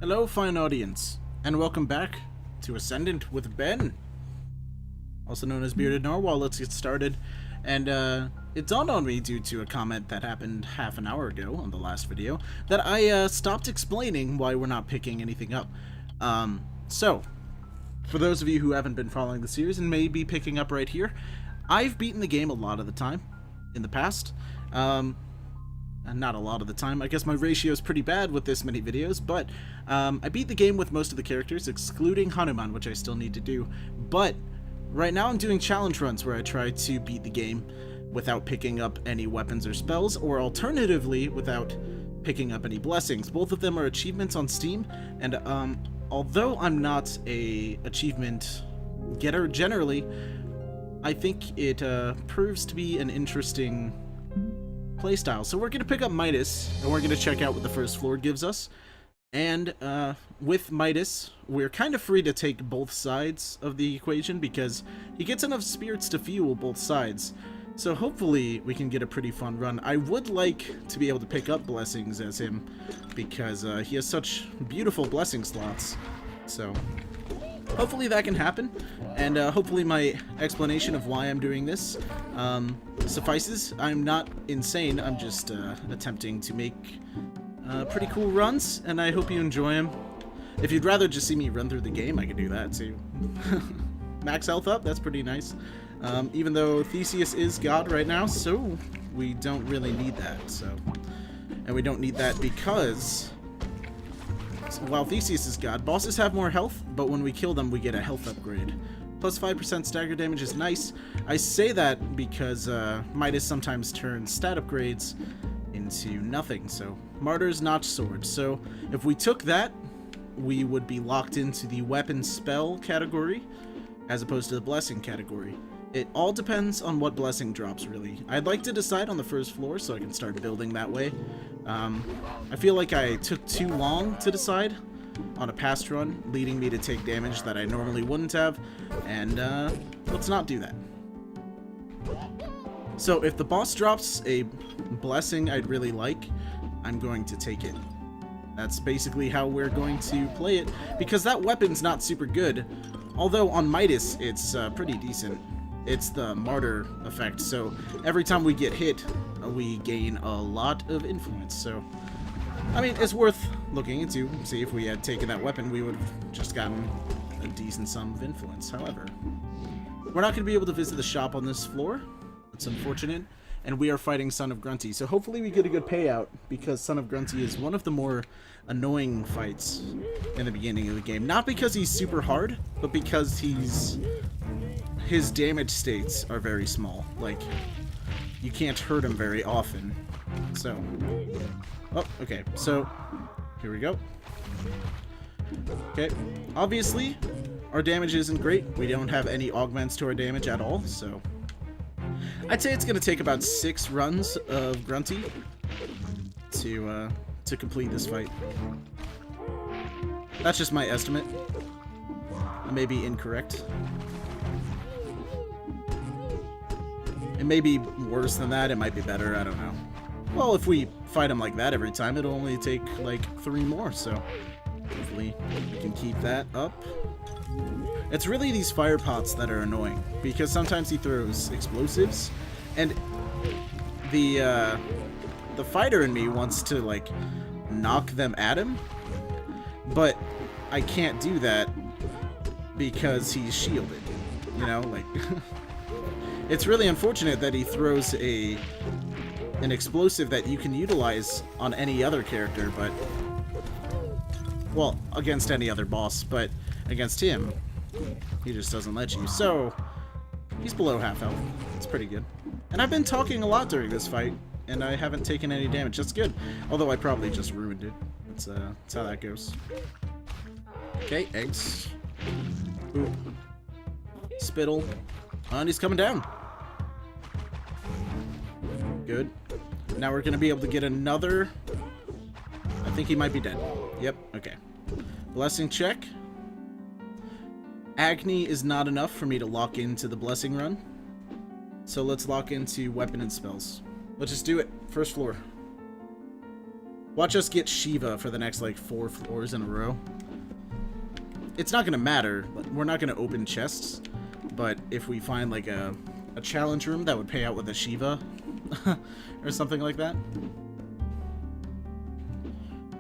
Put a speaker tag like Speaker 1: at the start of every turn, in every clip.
Speaker 1: Hello, fine audience, and welcome back to Ascendant with Ben, also known as Bearded Narwhal. Let's get started. And it dawned on me, due to a comment that happened half an hour ago on the last video, that I stopped explaining why we're not picking anything up. So, for those of you who haven't been following the series and may be picking up right here, I've beaten the game a lot of the time in the past. Not a lot of the time. I guess my ratio is pretty bad with this many videos, but I beat the game with most of the characters, excluding Hanuman, which I still need to do. But right now I'm doing challenge runs where I try to beat the game without picking up any weapons or spells, or alternatively, without picking up any blessings. Both of them are achievements on Steam, and although I'm not a achievement getter generally, I think it proves to be an interesting playstyle. So we're going to pick up Midas, and we're going to check out what the first floor gives us. And with Midas, we're kind of free to take both sides of the equation because he gets enough spirits to fuel both sides. So hopefully we can get a pretty fun run. I would like to be able to pick up blessings as him because he has such beautiful blessing slots. So hopefully that can happen, and hopefully my explanation of why I'm doing this suffices. I'm not insane, I'm just attempting to make pretty cool runs, and I hope you enjoy them. If you'd rather just see me run through the game, I could do that too. Max health up, that's pretty nice. Even though Theseus is God right now, so we don't really need that. And we don't need that because while Theseus is God, bosses have more health, but when we kill them, we get a health upgrade. Plus 5% stagger damage is nice. I say that because Midas sometimes turns stat upgrades into nothing, so Martyr's Notch Sword. So if we took that, we would be locked into the weapon spell category as opposed to the blessing category. It all depends on what blessing drops, really. I'd like to decide on the first floor so I can start building that way. I feel like I took too long to decide on a past run, leading me to take damage that I normally wouldn't have, and let's not do that. So if the boss drops a blessing I'd really like, I'm going to take it. That's basically how we're going to play it, because that weapon's not super good, although on Midas it's pretty decent. It's the martyr effect, so every time we get hit, we gain a lot of influence. So, I mean, it's worth looking into. See, if we had taken that weapon, we would have just gotten a decent sum of influence. However, we're not going to be able to visit the shop on this floor. It's unfortunate. And we are fighting Son of Grunty, so hopefully we get a good payout, because Son of Grunty is one of the more annoying fights in the beginning of the game. Not because he's super hard, but because his damage states are very small. Like, you can't hurt him very often. So, oh, okay, so here we go. Okay, obviously our damage isn't great. We don't have any augments to our damage at all, so I'd say it's gonna take about 6 runs of Grunty to complete this fight. That's just my estimate. I may be incorrect. It may be worse than that, it might be better, I don't know. Well, if we fight him like that every time, it'll only take like 3 more, so hopefully we can keep that up. It's really these fire pots that are annoying, because sometimes he throws explosives, and the fighter in me wants to like knock them at him, but I can't do that because he's shielded, you know, like it's really unfortunate that he throws an explosive that you can utilize on any other character, but well, against any other boss, but against him he just doesn't let you. So he's below half health. It's pretty good. And I've been talking a lot during this fight, and I haven't taken any damage. That's good. Although I probably just ruined it. That's how that goes. Okay, eggs. Ooh. Spittle. And he's coming down. Good. Now we're going to be able to get another. I think he might be dead. Yep, okay. Blessing check. Agni is not enough for me to lock into the blessing run. So let's lock into weapon and spells. Let's just do it. First floor. Watch us get Shiva for the next, like, 4 floors in a row. It's not gonna matter. We're not gonna open chests. But if we find, like, a challenge room that would pay out with a Shiva or something like that.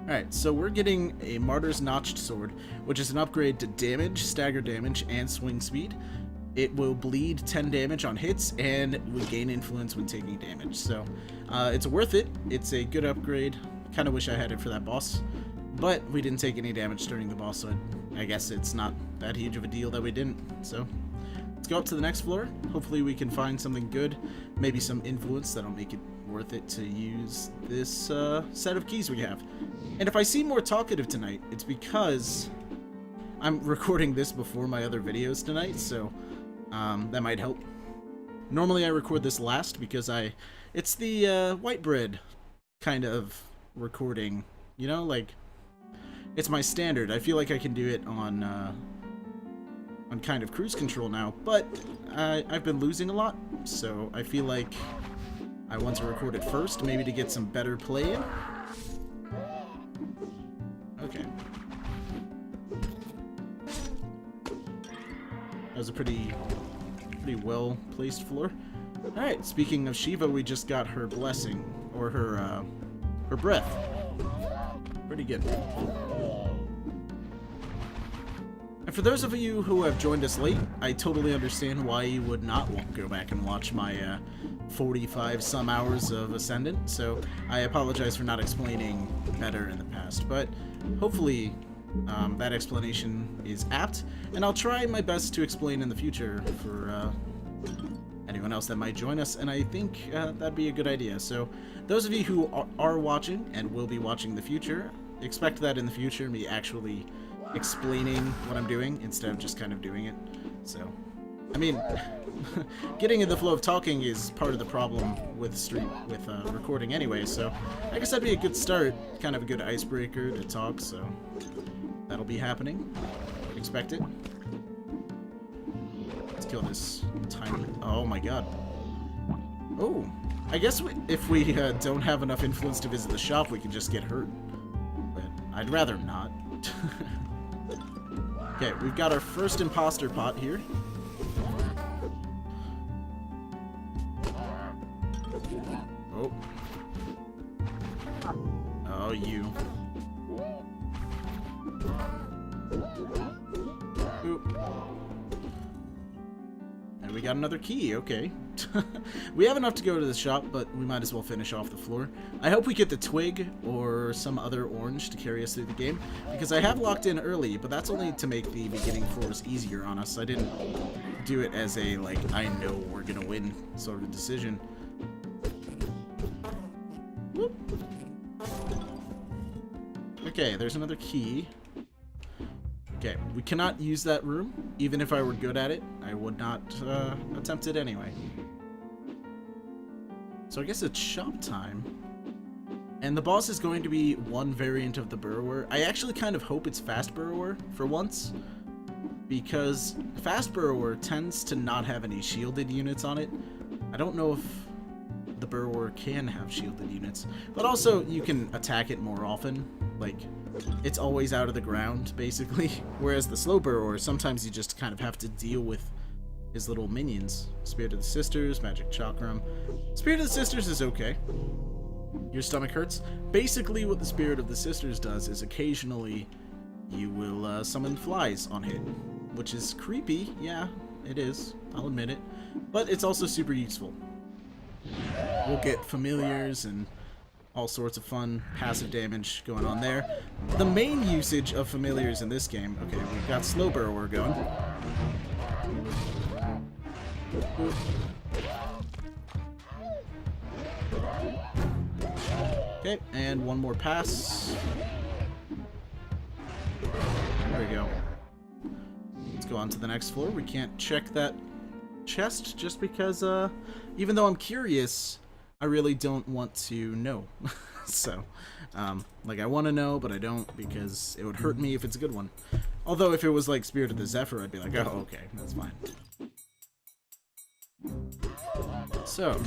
Speaker 1: Alright, so we're getting a Martyr's Notched Sword, which is an upgrade to damage, stagger damage, and swing speed. It will bleed 10 damage on hits, and we gain influence when taking damage. So, it's worth it. It's a good upgrade. Kind of wish I had it for that boss. But we didn't take any damage during the boss, so I guess it's not that huge of a deal that we didn't. So, let's go up to the next floor. Hopefully we can find something good. Maybe some influence that'll make it worth it to use this set of keys we have. And if I seem more talkative tonight, it's because I'm recording this before my other videos tonight, so that might help. Normally I record this last because it's the white bread kind of recording, you know, like, it's my standard. I feel like I can do it on kind of cruise control now, but I've been losing a lot, so I feel like I want to record it first, maybe to get some better play in. Okay. That was a pretty well placed floor. Alright, speaking of Shiva, we just got her blessing, or her breath. Pretty good. And for those of you who have joined us late, I totally understand why you would not want to go back and watch my 45 some hours of Ascendant, so I apologize for not explaining better in the past, but hopefully that explanation is apt, and I'll try my best to explain in the future for anyone else that might join us, and I think that'd be a good idea. So those of you who are watching and will be watching in the future, expect that in the future, me actually explaining what I'm doing instead of just kind of doing it. So, I mean, getting in the flow of talking is part of the problem with recording anyway, so I guess that'd be a good start, kind of a good icebreaker to talk, so that'll be happening. Expect it. Let's kill this tiny... Oh my god. Oh, I guess if we don't have enough influence to visit the shop, we can just get hurt. But I'd rather not. Okay, we've got our first imposter pot here. Oh. Oh, you. Oop. And we got another key, okay. We have enough to go to the shop, but we might as well finish off the floor. I hope we get the twig or some other orange to carry us through the game, because I have locked in early, but that's only to make the beginning floors easier on us. I didn't do it as a, like, I know we're gonna win sort of decision. Whoop. Okay, there's another key. Okay, we cannot use that room. Even if I were good at it, I would not attempt it anyway. So I guess it's shop time. And the boss is going to be one variant of the Burrower. I actually kind of hope it's Fast Burrower for once, because Fast Burrower tends to not have any shielded units on it. I don't know if the Burrower can have shielded units, but also you can attack it more often. Like, it's always out of the ground, basically. Whereas the Slow Burrower, sometimes you just kind of have to deal with his little minions. Spirit of the Sisters, Magic Chakram. Spirit of the Sisters is okay. Your stomach hurts? Basically what the Spirit of the Sisters does is occasionally you will summon flies on hit, which is creepy. Yeah, it is. I'll admit it. But it's also super useful. We'll get familiars and all sorts of fun passive damage going on there. The main usage of familiars in this game, okay, we've got Slow Burrower going. Okay, and one more pass. There we go. Let's go on to the next floor. We can't check that chest just because, even though I'm curious, I really don't want to know. So, like, I want to know, but I don't, because it would hurt me if it's a good one. Although, if it was like Spirit of the Zephyr, I'd be like, oh, okay, that's fine. So,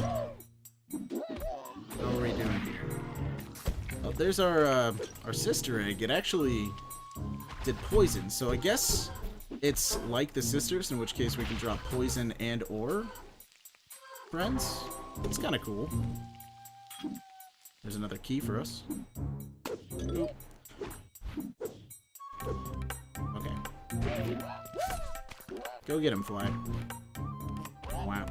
Speaker 1: how are we doing here? Oh, there's our sister egg. It actually did poison, so I guess it's like the sisters, in which case we can drop poison and or friends. It's kind of cool. There's another key for us. Oop. Okay. Go get him, Fly. Wow.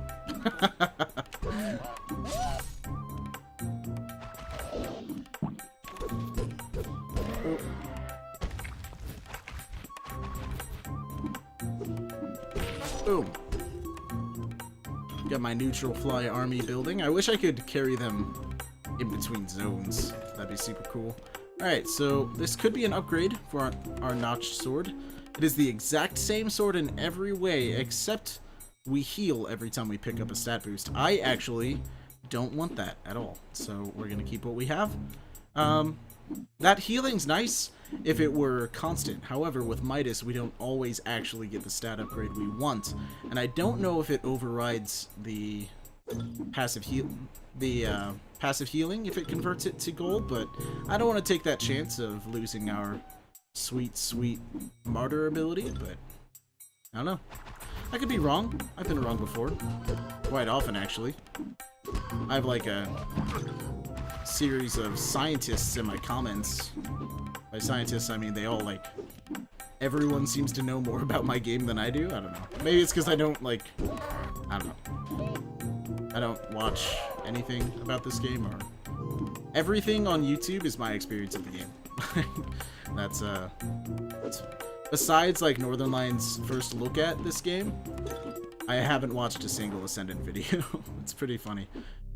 Speaker 1: Boom. Got my neutral fly army building. I wish I could carry them in between zones. That'd be super cool. Alright, so this could be an upgrade for our notched sword. It is the exact same sword in every way, except we heal every time we pick up a stat boost. I actually don't want that at all, so we're going to keep what we have. That healing's nice if it were constant. However, with Midas, we don't always actually get the stat upgrade we want, and I don't know if it overrides the passive healing if it converts it to gold, but I don't want to take that chance of losing our sweet martyr ability, but I don't know. I could be wrong. I've been wrong before. Quite often, actually. I have like a series of scientists in my comments. By scientists, I mean they all like... Everyone seems to know more about my game than I do. I don't know. Maybe it's because I don't like... I don't know. I don't watch anything about this game, or... Everything on YouTube is my experience of the game. That's, besides, like, Northern Lions' first look at this game, I haven't watched a single Ascendant video. It's pretty funny.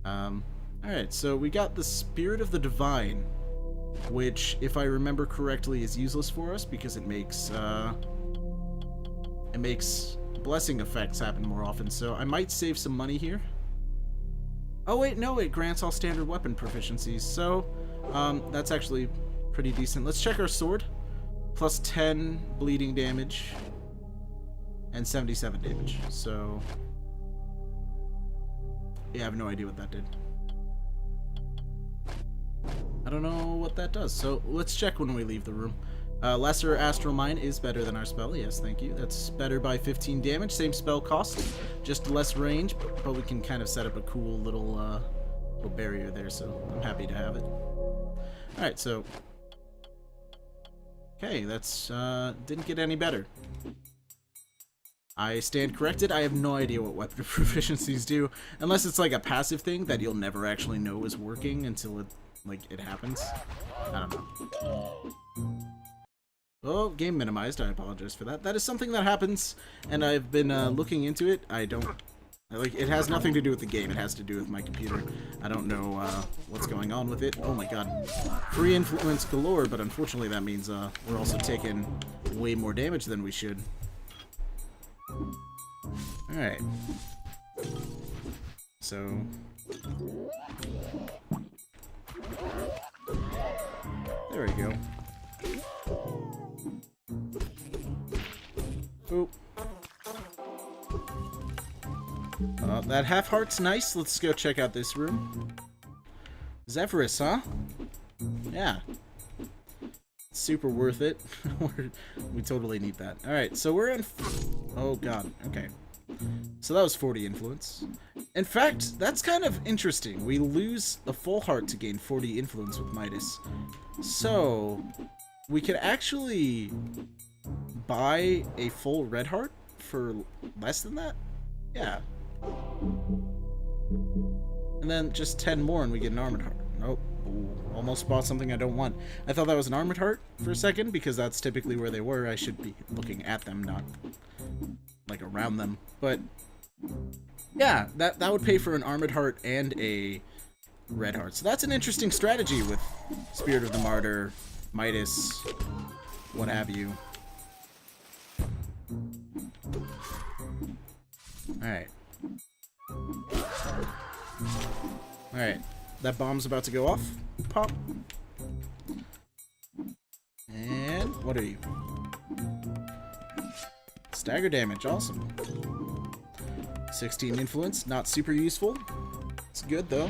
Speaker 1: Alright, so we got the Spirit of the Divine, which, if I remember correctly, is useless for us because it makes blessing effects happen more often, so I might save some money here. Oh wait, no, it grants all standard weapon proficiencies, so that's actually pretty decent. Let's check our sword. Plus 10 bleeding damage and 77 damage, so yeah, I have no idea what that did. I don't know what that does, so let's check when we leave the room. Lesser Astral Mine is better than our spell, yes, thank you. That's better by 15 damage, same spell cost, just less range, but we can kind of set up a cool little barrier there, so I'm happy to have it. Alright, so... Okay, that's, didn't get any better. I stand corrected, I have no idea what weapon proficiencies do, unless it's like a passive thing that you'll never actually know is working until it happens. I don't know. Oh, game minimized. I apologize for that. That is something that happens, and I've been looking into it. It has nothing to do with the game. It has to do with my computer. I don't know what's going on with it. Oh my god. Free influence galore, but unfortunately that means we're also taking way more damage than we should. Alright. So... There we go. Oop. That half heart's nice. Let's go check out this room. Zephyrus, huh? Yeah. Super worth it. We totally need that. Alright, so we're in... Oh god, okay. So that was 40 influence. In fact, that's kind of interesting. We lose a full heart to gain 40 influence with Midas. So, we could actually buy a full red heart for less than that? Yeah. And then just 10 more and we get an armored heart. Nope. Ooh, almost bought something I don't want. I thought that was an armored heart for a second because that's typically where they were. I should be looking at them, not like around them. But yeah, that would pay for an armored heart and a red heart. So that's an interesting strategy with Spirit of the Martyr, Midas, what have you. Alright. Alright. That bomb's about to go off. Pop. And what are you? Stagger damage, awesome. 16 influence, not super useful. It's good though.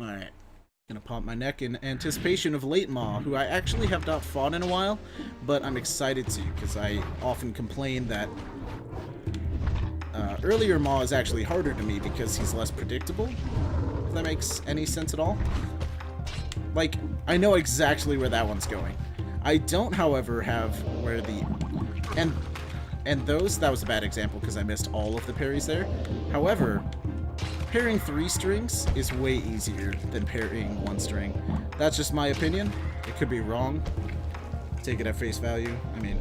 Speaker 1: Alright. Gonna pop out my neck in anticipation of late Maw, who I actually have not fought in a while, but I'm excited to, because I often complain that earlier Maw is actually harder to me because he's less predictable, if that makes any sense at all. Like, I know exactly where that one's going. I don't, however, have where the... And those, that was a bad example because I missed all of the parries there. However, pairing 3 strings is way easier than pairing 1 string. That's just my opinion. It could be wrong. Take it at face value. I mean...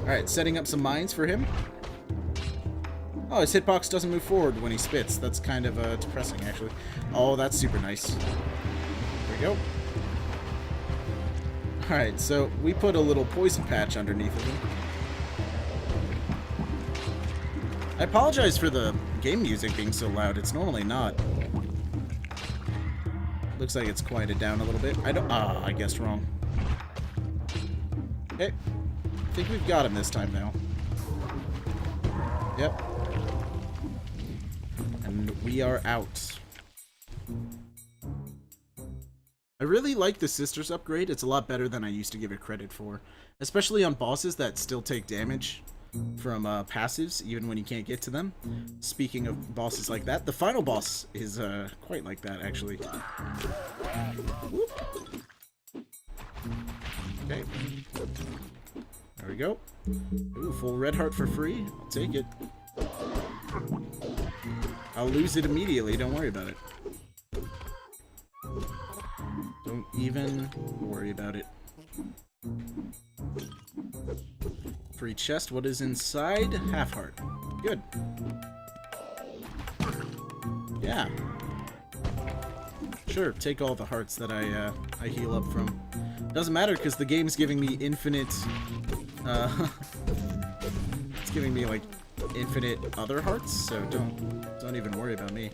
Speaker 1: Alright, setting up some mines for him. Oh, his hitbox doesn't move forward when he spits. That's kind of depressing, actually. Oh, that's super nice. There we go. Alright, so we put a little poison patch underneath of him. I apologize for the game music being so loud. It's normally not. Looks like it's quieted down a little bit. I guessed wrong. Okay. I think we've got him this time now. Yep. And we are out. I really like the Sisters upgrade. It's a lot better than I used to give it credit for. Especially on bosses that still take damage from passives, even when you can't get to them. Speaking of bosses like that, the final boss is quite like that, actually. Whoop. Okay. There we go. Ooh, full red heart for free. I'll take it. I'll lose it immediately. Don't worry about it. Don't even worry about it. Free chest. What is inside? Half heart. Good. Yeah. Sure, take all the hearts that I heal up from. Doesn't matter because the game's giving me infinite. It's giving me like infinite other hearts, so don't even worry about me.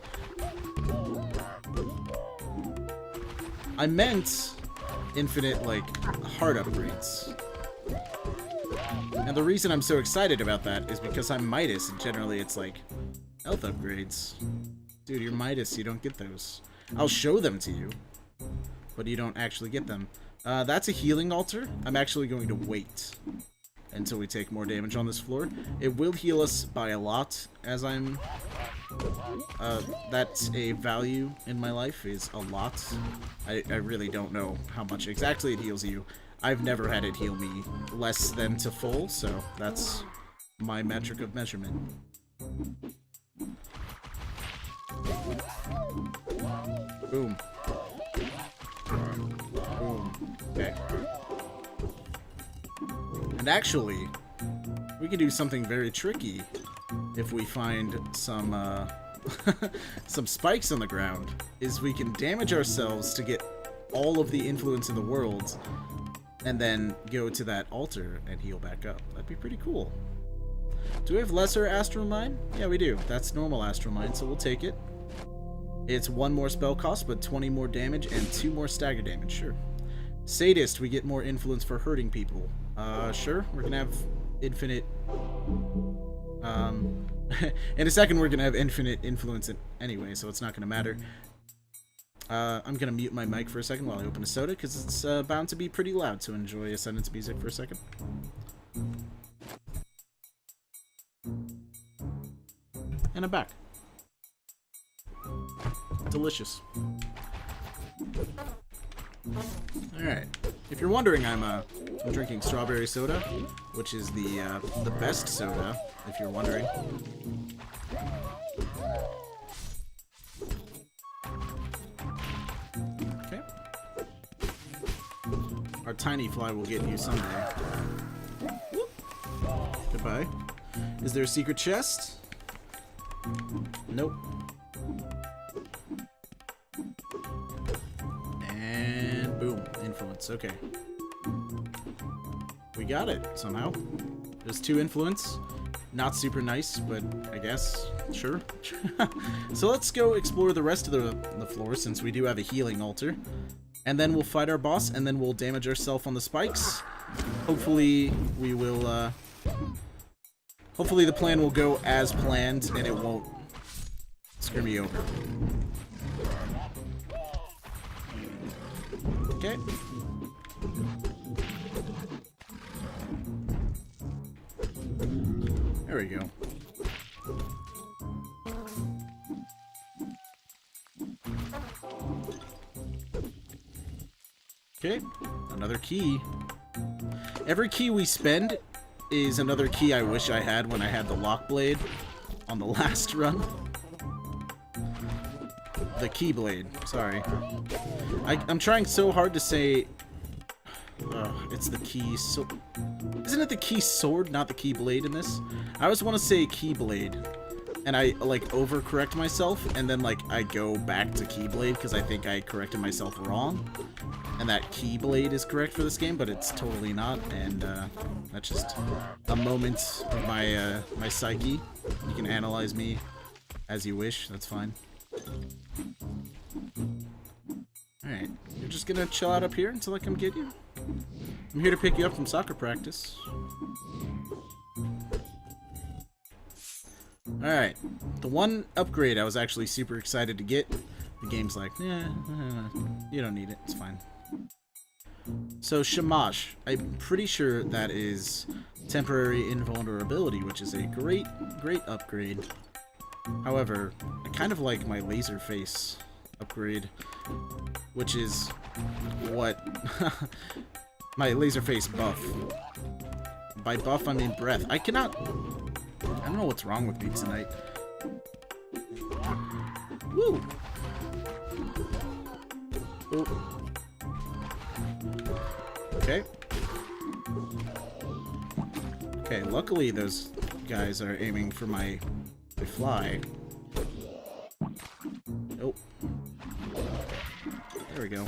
Speaker 1: I meant infinite like heart upgrades. And the reason I'm so excited about that is because I'm Midas, and generally it's like health upgrades. Dude, you're Midas, you don't get those. I'll show them to you, but you don't actually get them. That's a healing altar. I'm actually going to wait until we take more damage on this floor. It will heal us by a lot, as I'm... that's a value in my life, is a lot. I really don't know how much exactly it heals you. I've never had it heal me less than to full, so that's my metric of measurement. Boom. Boom. Okay. And actually, we can do something very tricky if we find some some spikes on the ground, is we can damage ourselves to get all of the influence in the world and then go to that altar and heal back up. That'd be pretty cool. Do we have lesser Astral Mine? Yeah, we do. That's normal Astral Mine, so we'll take it. It's 1 more spell cost, but 20 more damage and 2 more stagger damage, sure. Sadist, we get more influence for hurting people. Sure, we're gonna have infinite... in a second we're gonna have infinite influence anyway, so it's not gonna matter. I'm gonna mute my mic for a second while I open a soda, because it's bound to be pretty loud to enjoy Ascendant's music for a second. And I'm back. Delicious. Alright. If you're wondering, I'm drinking strawberry soda, which is the best soda, if you're wondering. Okay. Our tiny fly will get you someday. Whoop. Goodbye. Is there a secret chest? Nope. And boom, influence. Okay. We got it somehow. There's 2 influence. Not super nice, but I guess sure. So let's go explore the rest of the floor, since we do have a healing altar. And then we'll fight our boss, and then we'll damage ourselves on the spikes. Hopefully we will hopefully the plan will go as planned and it won't screw me over. Okay. There we go. Okay, another key. Every key we spend is another key I wish I had when I had the lock blade on the last run. The keyblade, sorry. I'm trying so hard to say... it's the key so... Isn't it the key sword, not the keyblade in this? I always want to say keyblade. And I, like, overcorrect myself, and then, like, I go back to keyblade because I think I corrected myself wrong. And that keyblade is correct for this game, but it's totally not, and, that's just a moment of my, my psyche. You can analyze me as you wish, that's fine. Alright, you're just gonna chill out up here until I come get you? I'm here to pick you up from soccer practice. Alright, the one upgrade I was actually super excited to get, the game's like, you don't need it, it's fine. So, Shamash, I'm pretty sure that is temporary invulnerability, which is a great upgrade. However, I kind of like my laser face upgrade, which is what my laser face buff. By buff, I mean breath. I don't know what's wrong with me tonight. Woo! Oh. Okay. Okay, luckily those guys are aiming for my fly. Oh. There we go.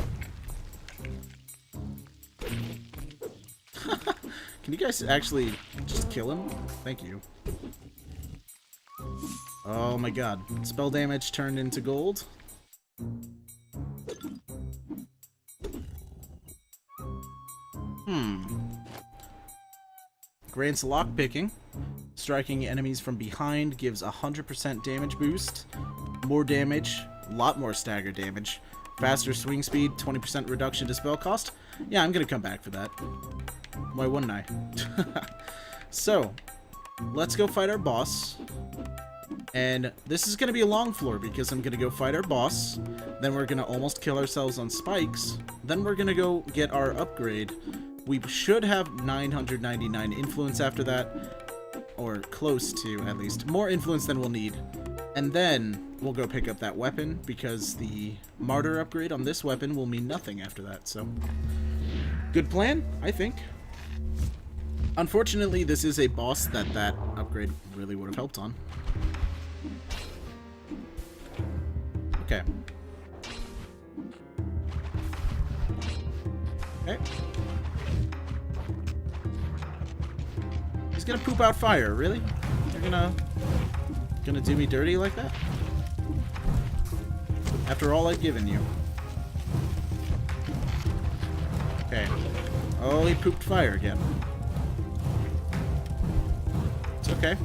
Speaker 1: Can you guys actually just kill him? Thank you. Oh my god. Spell damage turned into gold. Grants lockpicking. Striking enemies from behind gives 100% damage boost. More damage. A lot more stagger damage. Faster swing speed. 20% reduction to spell cost. Yeah, I'm gonna come back for that. Why wouldn't I? So, let's go fight our boss. And this is going to be a long floor because I'm going to go fight our boss. Then we're going to almost kill ourselves on spikes. Then we're going to go get our upgrade. We should have 999 influence after that. Or close to, at least. More influence than we'll need. And then we'll go pick up that weapon because the martyr upgrade on this weapon will mean nothing after that. So, good plan, I think. Unfortunately, this is a boss that upgrade really would have helped on. Okay. Okay. He's gonna poop out fire, really? You're gonna do me dirty like that? After all I've given you. Okay. Oh, he pooped fire again. It's okay.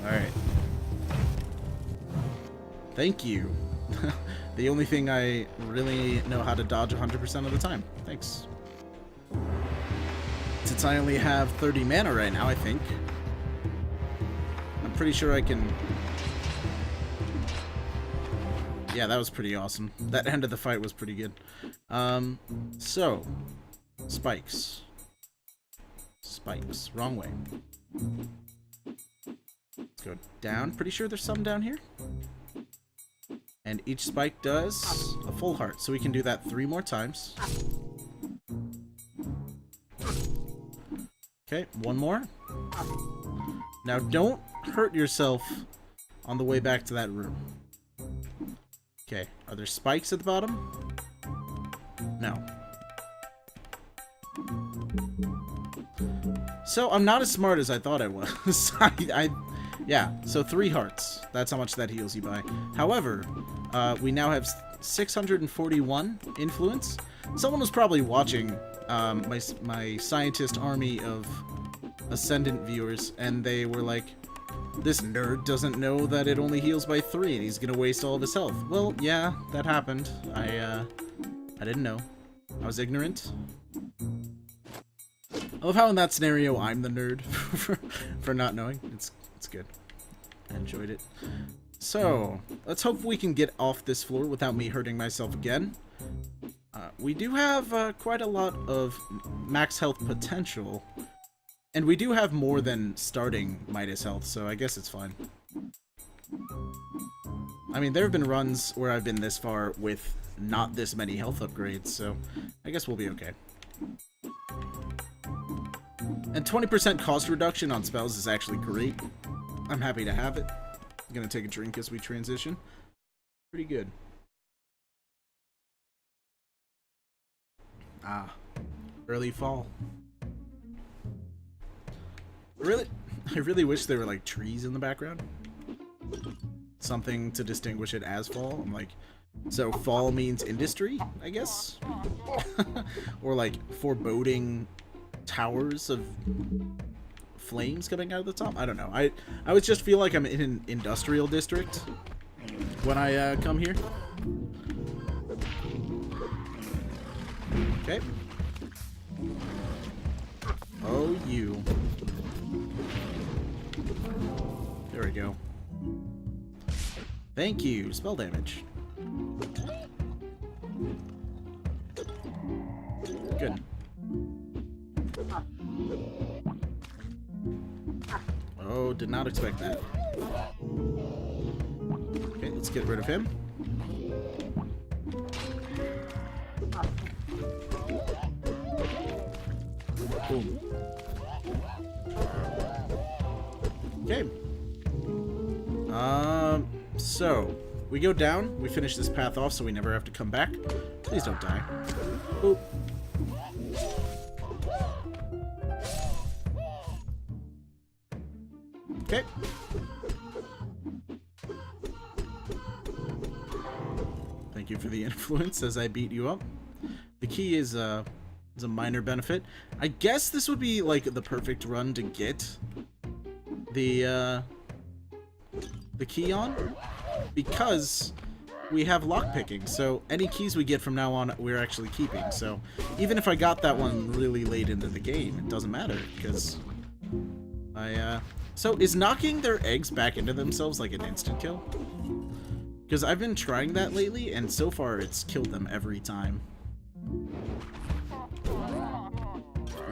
Speaker 1: Alright. Thank you. The only thing I really know how to dodge 100% of the time. Thanks. Since I only have 30 mana right now, I think. I'm pretty sure I can... Yeah, that was pretty awesome. That end of the fight was pretty good. So... Spikes. Spikes. Wrong way. Let's go down. Pretty sure there's some down here. And each spike does a full heart. So we can do that 3 more times. Okay, 1 more. Now don't hurt yourself on the way back to that room. Okay, are there spikes at the bottom? No. So I'm not as smart as I thought I was. Yeah, so 3 hearts. That's how much that heals you by. However, we now have 641 influence. Someone was probably watching my scientist army of Ascendant viewers, and they were like, this nerd doesn't know that it only heals by 3 and he's gonna waste all of his health. Well, yeah, that happened. I didn't know. I was ignorant. I love how in that scenario I'm the nerd for not knowing. It's good. I enjoyed it. So, let's hope we can get off this floor without me hurting myself again. We do have quite a lot of max health potential. And we do have more than starting Midas health, so I guess it's fine. I mean, there have been runs where I've been this far with not this many health upgrades, so I guess we'll be okay. And 20% cost reduction on spells is actually great. I'm happy to have it. I'm gonna take a drink as we transition. Pretty good. Ah, early fall. I really wish there were like trees in the background. Something to distinguish it as fall. I'm like, so fall means industry, I guess? Or like foreboding towers of flames coming out of the top? I don't know. I always just feel like I'm in an industrial district when I come here. Okay. Oh, you. There we go. Thank you. Spell damage. Good. Oh, did not expect that. Okay, let's get rid of him. Boom. Okay. So we go down, we finish this path off so we never have to come back. Please don't die. Boop. Okay. Thank you for the influence as I beat you up. The key is a minor benefit. I guess this would be like the perfect run to get the key on, because we have lockpicking, so any keys we get from now on we're actually keeping. So even if I got that one really late into the game, it doesn't matter, because so is knocking their eggs back into themselves like an instant kill? Because I've been trying that lately, and so far it's killed them every time.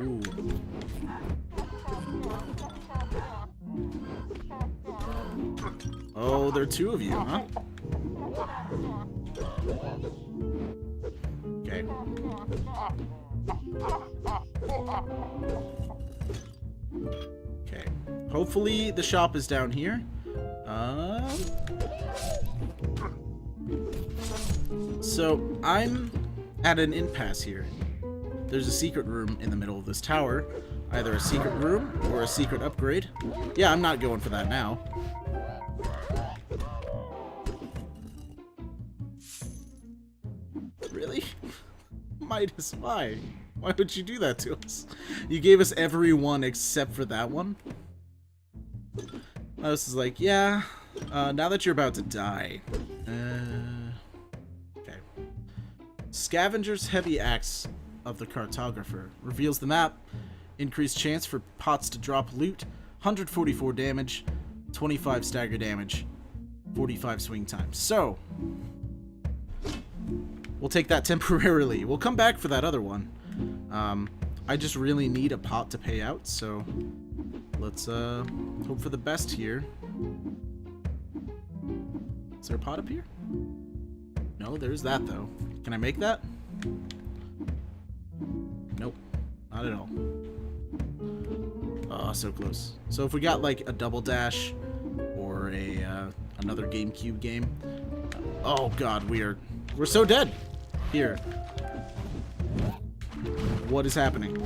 Speaker 1: Ooh. Oh, there are 2 of you, huh? Okay. Okay. Hopefully the shop is down here. So I'm at an impasse here. There's a secret room in the middle of this tower. Either a secret room or a secret upgrade. Yeah, I'm not going for that now. Really? Midas, why? Why would you do that to us? You gave us every one except for that one? Midas is like, yeah, now that you're about to die. Okay. Scavenger's Heavy Axe of the Cartographer reveals the map. Increased chance for pots to drop loot. 144 damage. 25 stagger damage. 45 swing time. So we'll take that temporarily. We'll come back for that other one. I just really need a pot to pay out, so let's hope for the best here. Is there a pot up here? No, there's that though. Can I make that? Nope, not at all. Oh, so close. So if we got like a double dash or a another GameCube game. Oh god, we're so dead here. What is happening?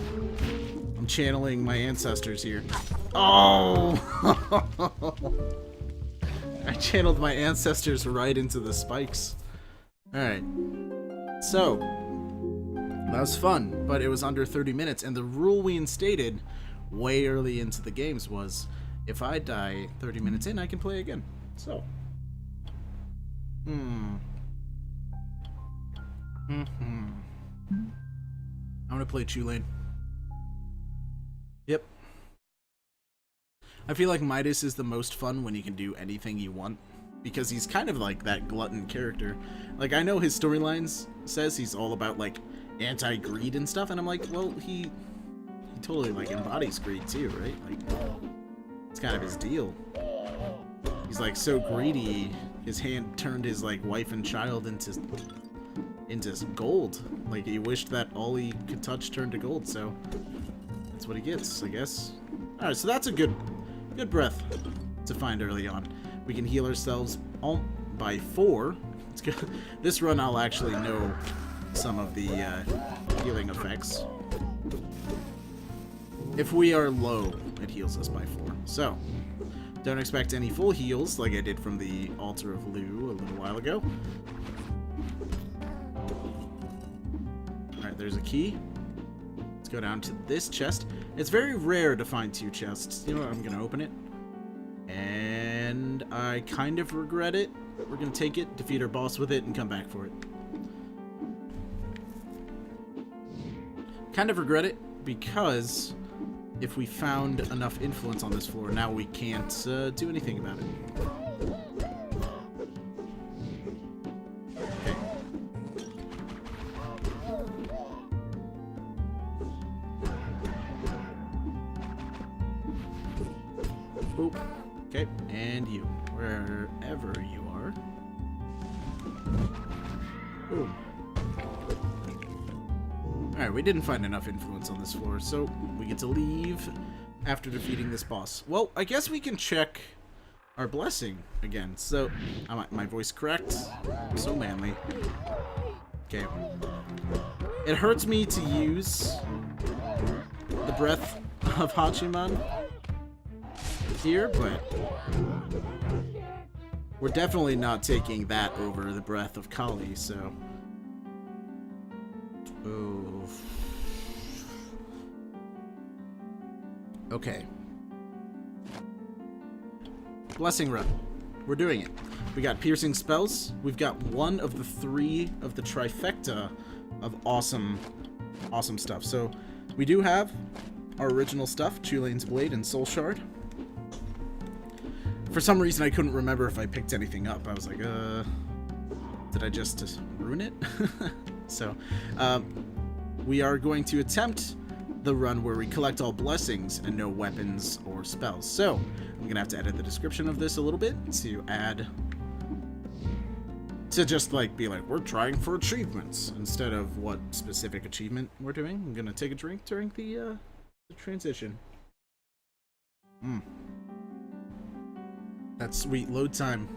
Speaker 1: I'm channeling my ancestors here. Oh! I channeled my ancestors right into the spikes. Alright. So, that was fun, but it was under 30 minutes, and the rule we instated way early into the games was, if I die 30 minutes in, I can play again. So. I'm gonna play Tulane. Yep. I feel like Midas is the most fun when you can do anything you want, because he's kind of like that glutton character. Like, I know his storylines says he's all about like anti-greed and stuff, and I'm like, well, he totally like embodies greed too, right? Like, it's kind of his deal. He's like so greedy, his hand turned his like wife and child into gold. Like, he wished that all he could touch turned to gold, so that's what he gets, I guess. Alright, so that's a good breath to find early on. We can heal ourselves by 4. It's good. This run I'll actually know some of the healing effects. If we are low, it heals us by 4. So, don't expect any full heals like I did from the Altar of Lu a little while ago. Alright, there's a key. Let's go down to this chest. It's very rare to find 2 chests. You know what? I'm going to open it. And I kind of regret it. We're going to take it, defeat our boss with it, and come back for it. Kind of regret it because if we found enough influence on this floor, now we can't do anything about it. Okay. Boop. Okay, and you, wherever you are. Boom. Alright, we didn't find enough influence on this floor, so we get to leave after defeating this boss. Well, I guess we can check our blessing again. So, my voice cracked. I'm so manly. Okay. It hurts me to use the breath of Hachiman here, but we're definitely not taking that over the breath of Kali, so... Oh. Okay. Blessing run. We're doing it. We got piercing spells. We've got one of the 3 of the trifecta of awesome stuff. So we do have our original stuff, Tulane's Blade and Soul Shard. For some reason I couldn't remember if I picked anything up. I was like, did I just ruin it? So, we are going to attempt the run where we collect all blessings and no weapons or spells. So, I'm going to have to edit the description of this a little bit to add... to just, like, be like, we're trying for achievements, instead of what specific achievement we're doing. I'm going to take a drink during the transition. That's sweet. Load time.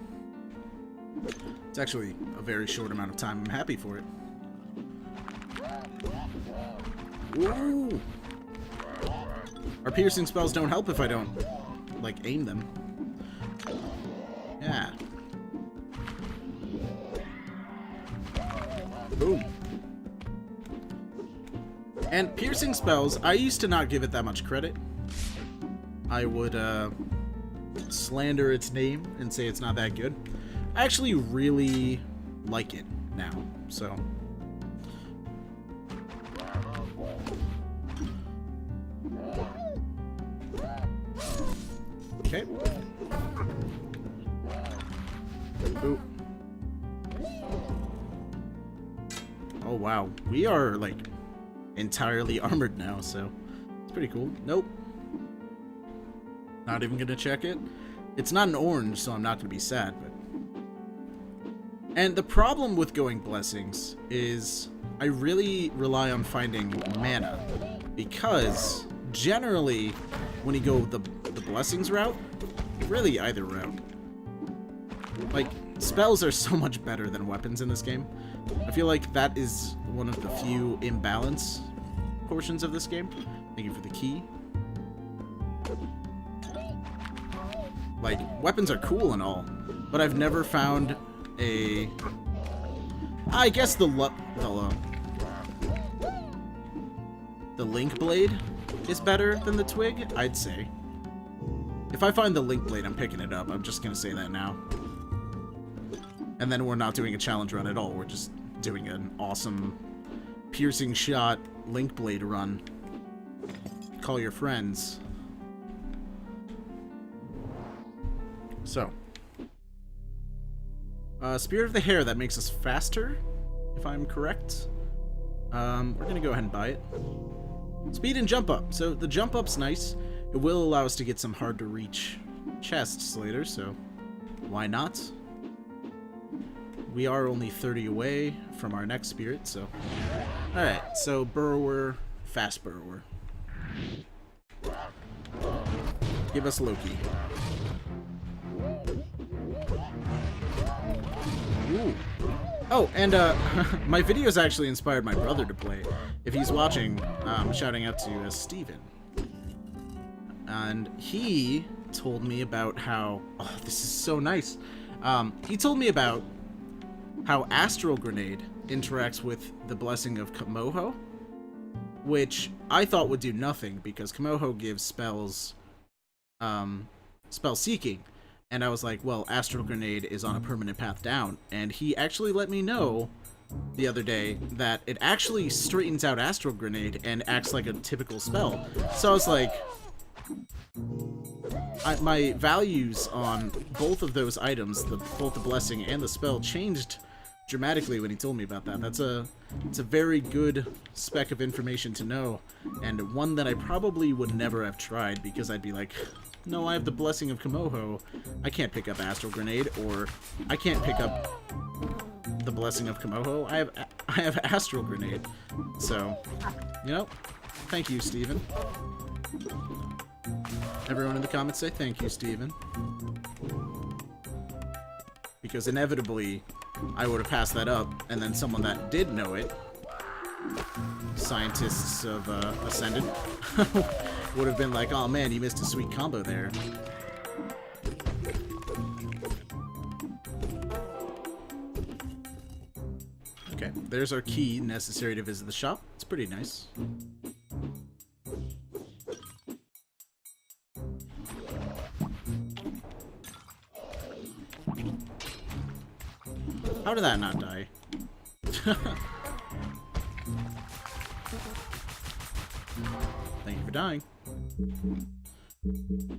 Speaker 1: It's actually a very short amount of time. I'm happy for it. Ooh! Our piercing spells don't help if I don't, like, aim them. Yeah. Boom. And piercing spells, I used to not give it that much credit. I would, slander its name and say it's not that good. I actually really like it now, so... Okay. Ooh. Oh wow, we are like entirely armored now, so it's pretty cool. Nope. Not even gonna check it. It's not an orange, so I'm not gonna be sad, but... And the problem with going blessings is I really rely on finding mana, because generally when you go the blessings route, really either route, like, spells are so much better than weapons in this game. I feel like that is one of the few imbalance portions of this game. Thank you for the key. Like, weapons are cool and all, but I've never found a... I guess the Link Blade is better than the twig, I'd say. If I find the link blade, I'm picking it up. I'm just gonna say that now. And then we're not doing a challenge run at all. We're just doing an awesome piercing shot link blade run. Call your friends. So. Spirit of the Hare, that makes us faster, if I'm correct. We're gonna go ahead and buy it. Speed and jump up. So the jump up's nice. It will allow us to get some hard to reach chests later, so why not? We are only 30 away from our next spirit, so... Alright, so Burrower, fast Burrower. Give us Loki. Ooh. Oh, and my videos actually inspired my brother to play. If he's watching, shouting out to Steven. And he told me about how... Oh, this is so nice. He told me about how Astral Grenade interacts with the Blessing of Kamoho, which I thought would do nothing, because Kamoho gives spells, spell seeking. And I was like, well, Astral Grenade is on a permanent path down. And he actually let me know the other day that it actually straightens out Astral Grenade and acts like a typical spell. So I was like... my values on both of those items, both the blessing and the spell, changed dramatically when he told me about that. It's a very good speck of information to know, and one that I probably would never have tried, because I'd be like, no, I have the Blessing of Kamoho, I can't pick up Astral Grenade, or I can't pick up the Blessing of Kamoho, I have Astral Grenade. So, you know, thank you, Steven. Everyone in the comments say thank you, Steven. Because inevitably, I would have passed that up, and then someone that did know it, scientists of Ascendant, would have been like, oh man, you missed a sweet combo there. Okay, there's our key necessary to visit the shop. It's pretty nice. How did that not die? Thank you for dying.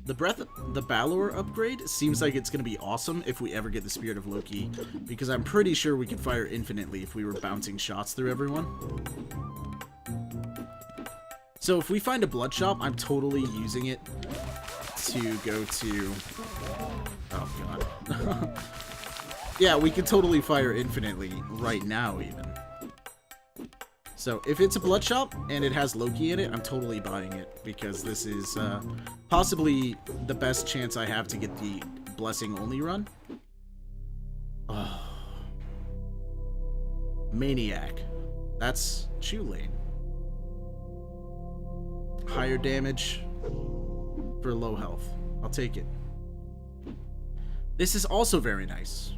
Speaker 1: The Balor upgrade seems like it's going to be awesome if we ever get the Spirit of Loki, because I'm pretty sure we could fire infinitely if we were bouncing shots through everyone. So if we find a blood shop, I'm totally using it to go to... Oh god. Yeah, we could totally fire infinitely right now, even. So, if it's a blood shop and it has Loki in it, I'm totally buying it, because this is possibly the best chance I have to get the Blessing only run. Oh. Maniac. That's Chew Lane. Higher damage for low health. I'll take it. This is also very nice.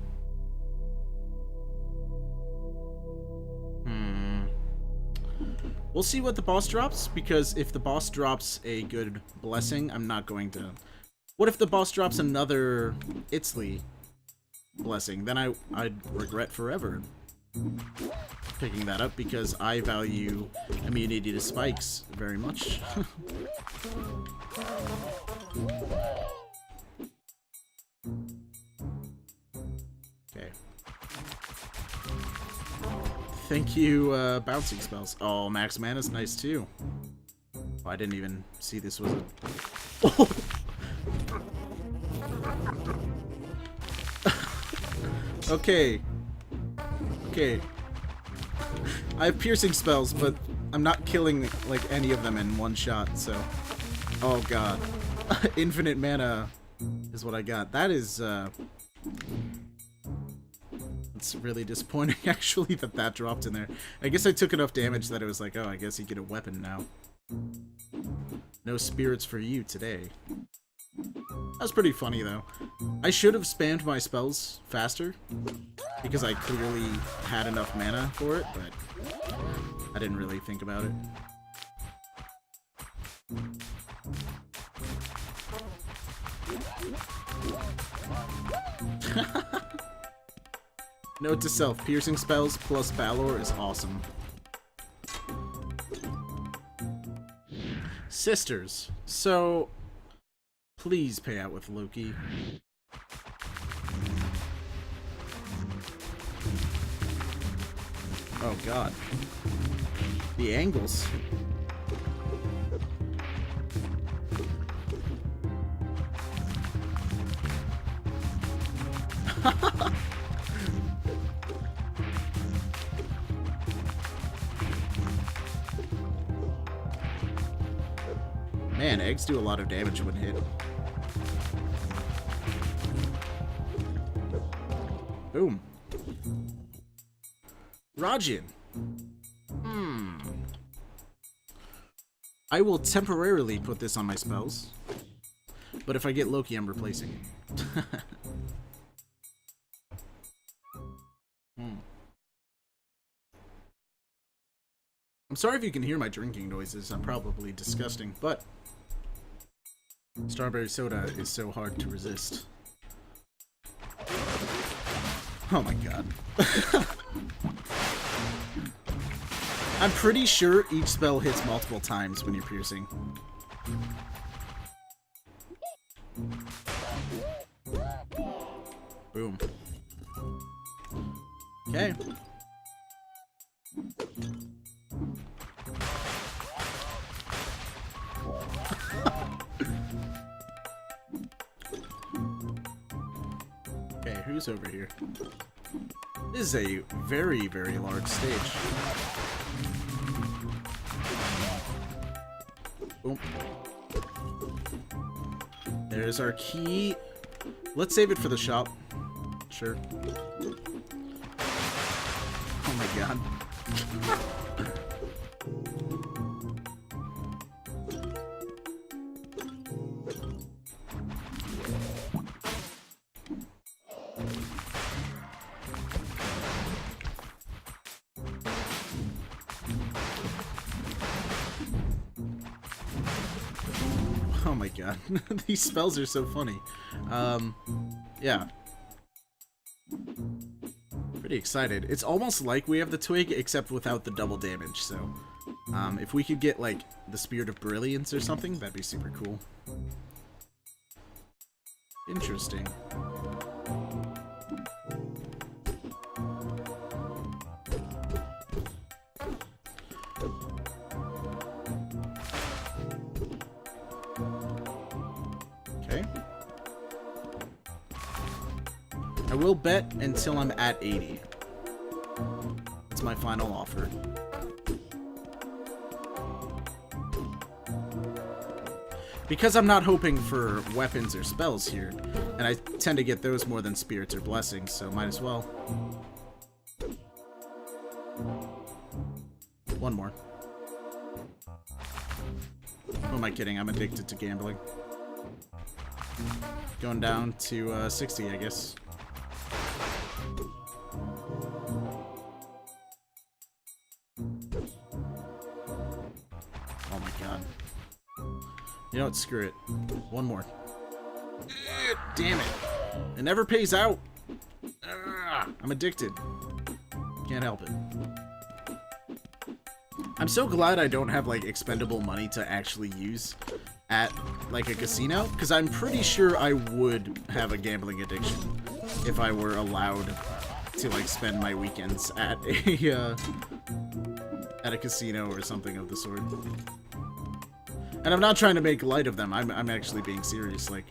Speaker 1: We'll see what the boss drops, because if the boss drops a good blessing, I'm not going to... What if the boss drops another Itzli blessing? Then I'd regret forever picking that up, because I value immunity to spikes very much. Okay. Thank you, bouncing spells. Oh, max mana's nice too. Oh, I didn't even see this was a... Okay. Okay. I have piercing spells, but I'm not killing, like, any of them in one shot, so... Oh god. Infinite mana is what I got. That is, It's really disappointing, actually, that dropped in there. I guess I took enough damage that it was like, oh, I guess you get a weapon now. No spirits for you today. That's pretty funny, though. I should have spammed my spells faster, because I clearly had enough mana for it, but I didn't really think about it. Note to self, piercing spells plus Balor is awesome. Sisters. So, please pay out with Loki. Oh god. The angles. Man, eggs do a lot of damage when hit. Boom. Rajin. I will temporarily put this on my spells. But if I get Loki, I'm replacing it. I'm sorry if you can hear my drinking noises. I'm probably disgusting, but strawberry soda is so hard to resist. Oh my god. I'm pretty sure each spell hits multiple times when you're piercing. Boom. Okay. Okay, who's over here? This is a very, very large stage. Boom. There's our key. Let's save it for the shop. Sure. Oh my god. Oh my god. These spells are so funny. Yeah. Pretty excited. It's almost like we have the twig, except without the double damage, so... if we could get, like, the Spirit of Brilliance or something, that'd be super cool. Interesting. Okay. I will bet until I'm at 80. That's my final offer. Because I'm not hoping for weapons or spells here, and I tend to get those more than spirits or blessings, so might as well. One more. Who am I kidding? I'm addicted to gambling. Going down to 60, I guess. Oh my god. You know what? Screw it. One more. Damn it. It never pays out. I'm addicted. Can't help it. I'm so glad I don't have, like, expendable money to actually use at, like, a casino, because I'm pretty sure I would have a gambling addiction if I were allowed to, like, spend my weekends at a casino or something of the sort. And I'm not trying to make light of them. I'm actually being serious. Like,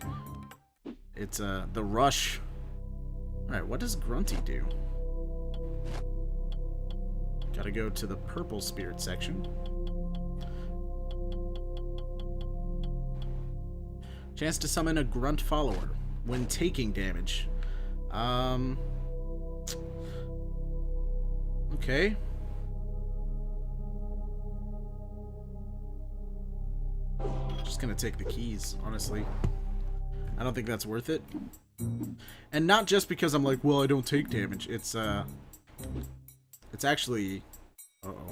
Speaker 1: it's the rush. All right, what does Grunty do? Gotta go to the purple spirit section. Chance to summon a grunt follower when taking damage. Okay. Just gonna take the keys, honestly. I don't think that's worth it. And not just because I'm like, well, I don't take damage. It's actually... Uh-oh.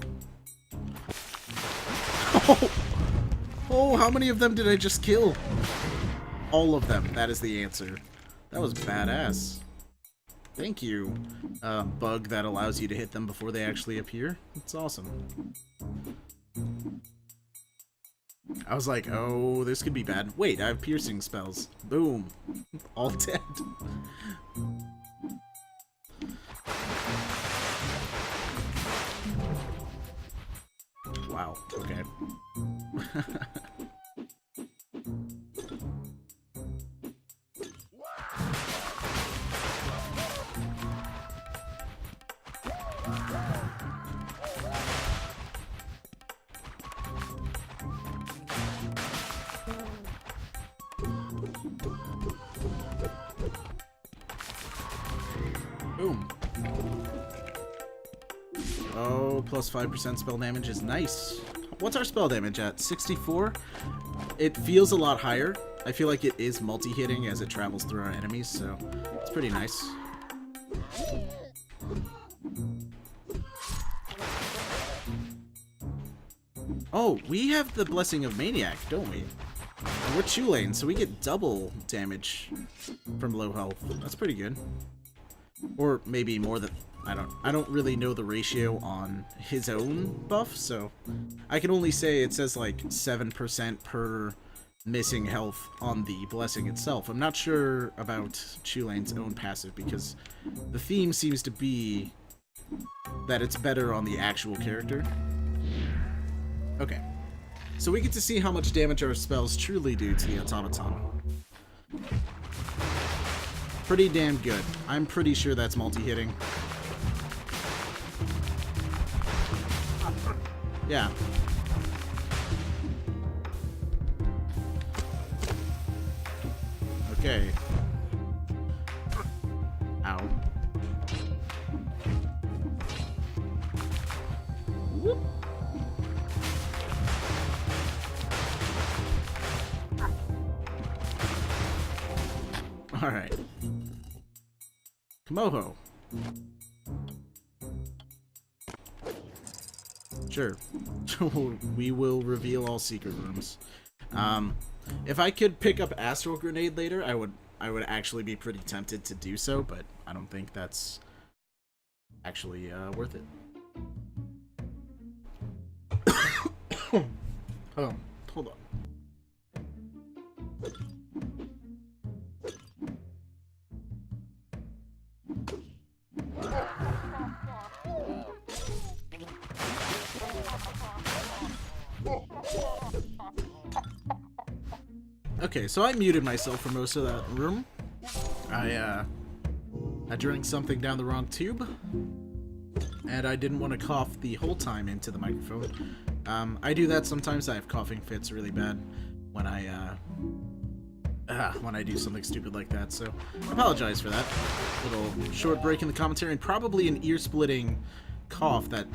Speaker 1: Oh, how many of them did I just kill? All of them. That is the answer. That was badass. Thank you, bug that allows you to hit them before they actually appear. It's awesome. I was like, oh, this could be bad. Wait, I have piercing spells. Boom. All dead. Wow, okay. Boom. Oh, plus 5% spell damage is nice. What's our spell damage at? 64? It feels a lot higher. I feel like it is multi-hitting as it travels through our enemies, so it's pretty nice. Oh, we have the Blessing of Maniac, don't we? And we're Tulane, so we get double damage from low health. That's pretty good. Or maybe more than... I don't really know the ratio on his own buff, so I can only say it says like 7% per missing health on the blessing itself. I'm not sure about Tulane's own passive because the theme seems to be that it's better on the actual character. Okay, so we get to see how much damage our spells truly do to the automaton. Pretty damn good. I'm pretty sure that's multi-hitting. Yeah. Okay. Ow. Whoop. All right. Moho. Sure. We will reveal all secret rooms. If I could pick up Astral Grenade later, I would actually be pretty tempted to do so, but I don't think that's actually worth it. Oh, hold on. Okay, so I muted myself for most of that room. I drank something down the wrong tube, and I didn't want to cough the whole time into the microphone. I do that sometimes. I have coughing fits really bad when I do something stupid like that, so I apologize for that. Little short break in the commentary, and probably an ear-splitting cough that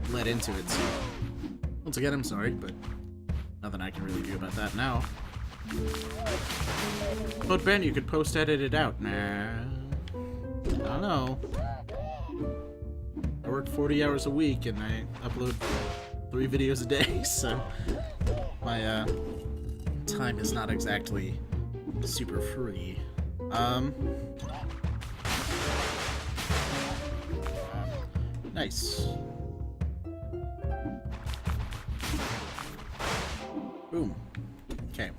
Speaker 1: led into it, so once again, I'm sorry, but nothing I can really do about that now. But Ben, you could post-edit it out. Nah. I don't know. I work 40 hours a week and I upload 3 videos a day, so my time is not exactly super free. Nice. Boom. Okay.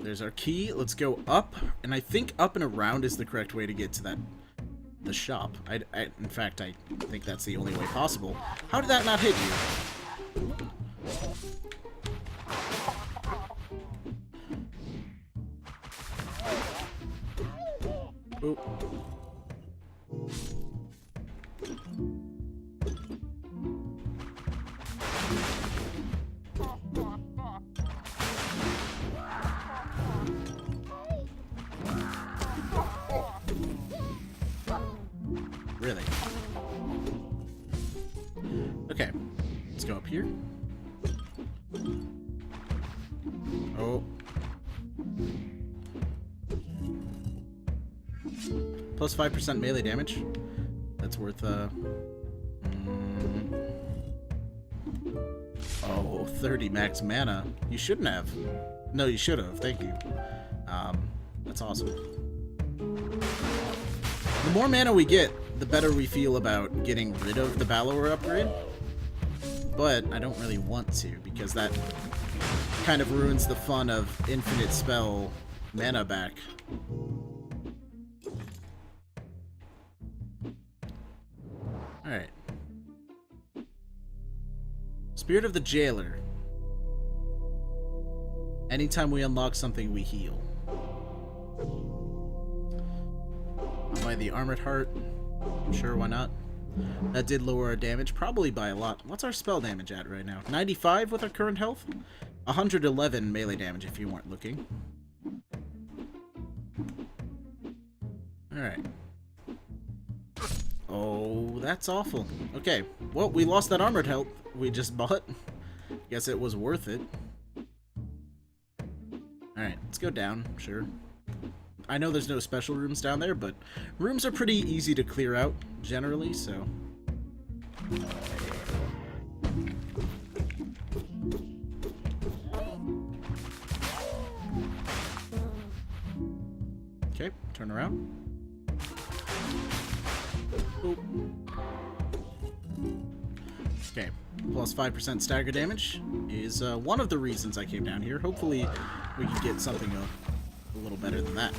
Speaker 1: There's our key. Let's go up, and I think up and around is the correct way to get to the shop. In fact, I think that's the only way possible. How did that not hit you? Oop. Really? Okay, let's go up here. Oh. Plus 5% melee damage. That's worth, Oh. Oh, 30 max mana. You shouldn't have. No, you should have. Thank you. That's awesome. The more mana we get, the better we feel about getting rid of the Balor upgrade. But I don't really want to, because that kind of ruins the fun of infinite spell mana back. Alright. Spirit of the Jailer. Anytime we unlock something, we heal. I'll buy the Armored Heart. Sure, why not? That did lower our damage, probably by a lot. What's our spell damage at right now? 95 with our current health? 111 melee damage if you weren't looking. Alright. Oh, that's awful. Okay, well, we lost that armored health we just bought. Guess it was worth it. Alright, let's go down, sure. I know there's no special rooms down there, but rooms are pretty easy to clear out, generally, so... Okay, turn around. Oop. Okay, plus 5% stagger damage is one of the reasons I came down here. Hopefully we can get something a little better than that.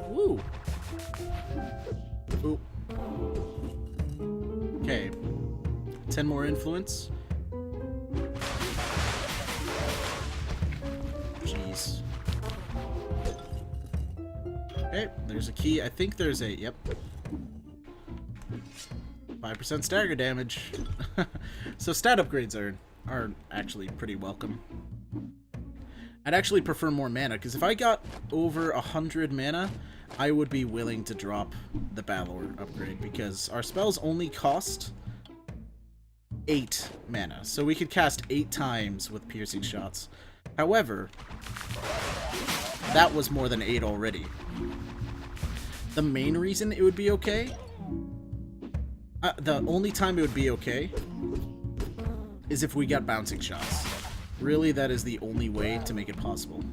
Speaker 1: Woo! Oop. Okay. 10 more influence. Jeez. Okay, there's a key. I think there's a... Yep. 5% stagger damage. So stat upgrades are actually pretty welcome. I'd actually prefer more mana, because if I got over 100 mana, I would be willing to drop the Balor upgrade, because our spells only cost 8 mana. So we could cast 8 times with piercing shots. However, that was more than 8 already. The main reason it would be okay... the only time it would be okay is if we got bouncing shots. Really, that is the only way to make it possible.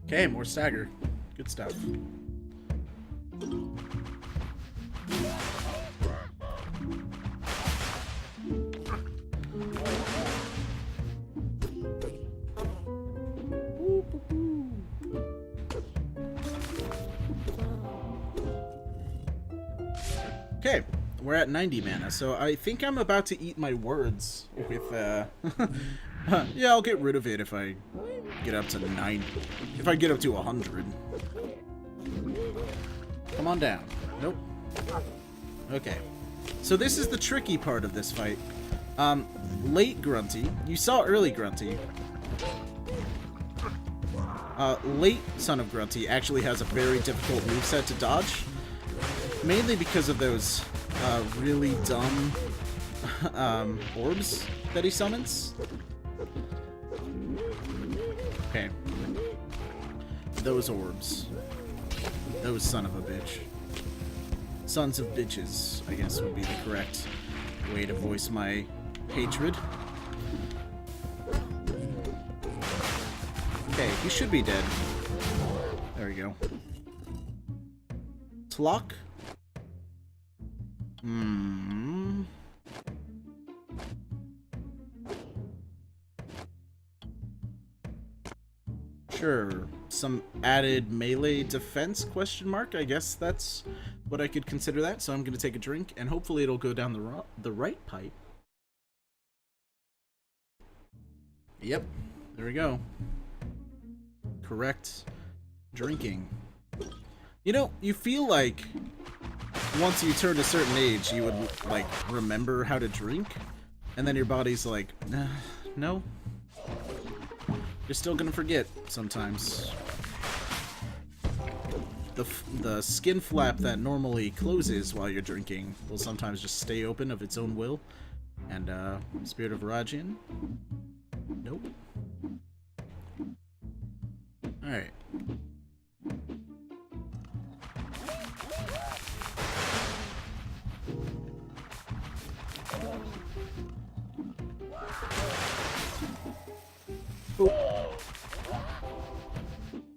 Speaker 1: Okay, more stagger. Good stuff. Okay, we're at 90 mana, so I think I'm about to eat my words with, yeah, I'll get rid of it if I get up to 90. If I get up to 100. Come on down. Nope. Okay. So this is the tricky part of this fight. Late Grunty. You saw early Grunty. Late Son of Grunty actually has a very difficult moveset to dodge. Mainly because of those really dumb orbs that he summons. Okay. Those orbs. Those son of a bitch. Sons of bitches, I guess would be the correct way to voice my hatred. Okay, he should be dead. There we go. Tlok? Sure. Some added melee defense, question mark? I guess that's what I could consider that. So I'm going to take a drink, and hopefully it'll go down the right pipe. Yep. There we go. Correct drinking. You know, you feel like once you turn a certain age, you would, like, remember how to drink, and then your body's like, no. You're still gonna forget sometimes. The skin flap that normally closes while you're drinking will sometimes just stay open of its own will. And, Spirit of Rajan? Nope. Alright.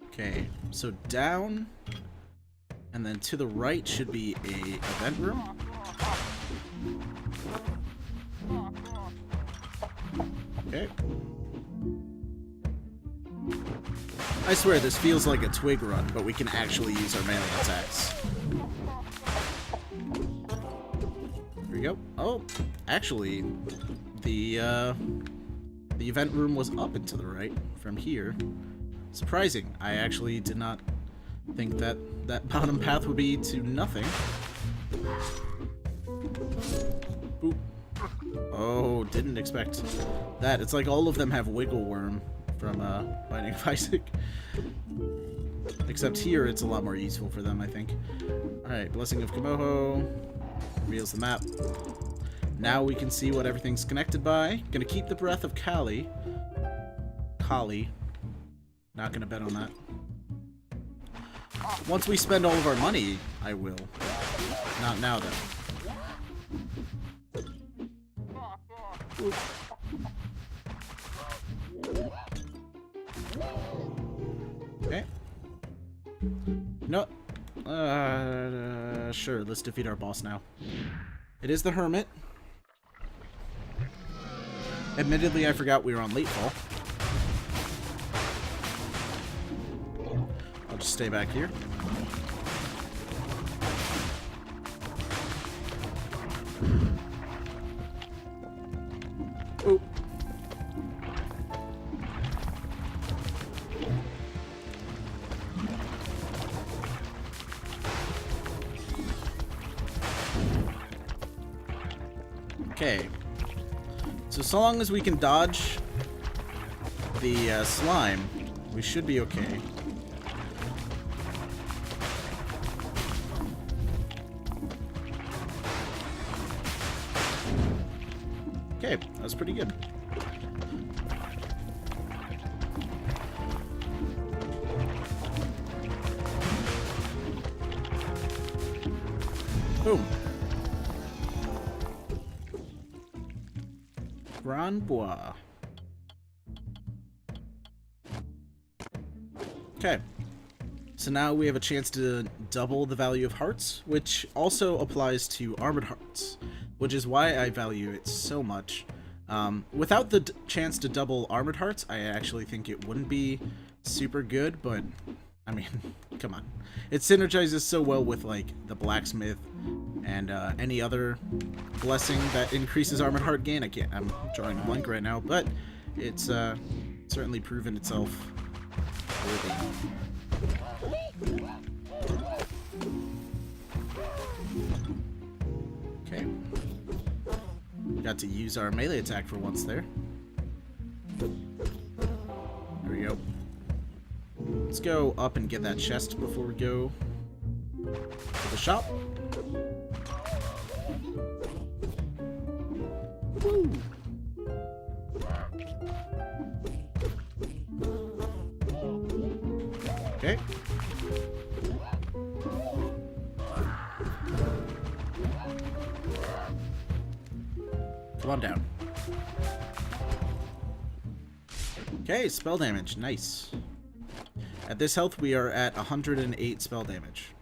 Speaker 1: Okay, so down, and then to the right should be a event room. Okay. I swear this feels like a twig run, but we can actually use our melee attacks. Here we go. Oh, actually, the event room was up and to the right from here. Surprising. I actually did not think that that bottom path would be to nothing. Boop. Oh, didn't expect that. It's like all of them have wiggle worm from Binding of Isaac. Except here it's a lot more useful for them, I think. Alright, Blessing of Komoho. Reveals the map. Now we can see what everything's connected by. Gonna keep the breath of Kali. Not gonna bet on that. Once we spend all of our money, I will. Not now, though. Okay. No. Sure, let's defeat our boss now. It is the Hermit. Admittedly, I forgot we were on Latefall. I'll just stay back here. Oh. Okay. So long as we can dodge the slime, we should be okay. Okay, that was pretty good. Boom. Grand Bois. Okay. So now we have a chance to double the value of hearts, which also applies to armored hearts, which is why I value it so much. Without the chance to double armored hearts, I actually think it wouldn't be super good, but I mean, come on. It synergizes so well with like the blacksmith and any other blessing that increases armored heart gain. I'm drawing a blank right now, but it's certainly proven itself worthy. Okay. Got to use our melee attack for once there. There we go. Let's go up and get that chest before we go to the shop. Woo. Okay. Come on down. Okay, spell damage. Nice. At this health, we are at 108 spell damage.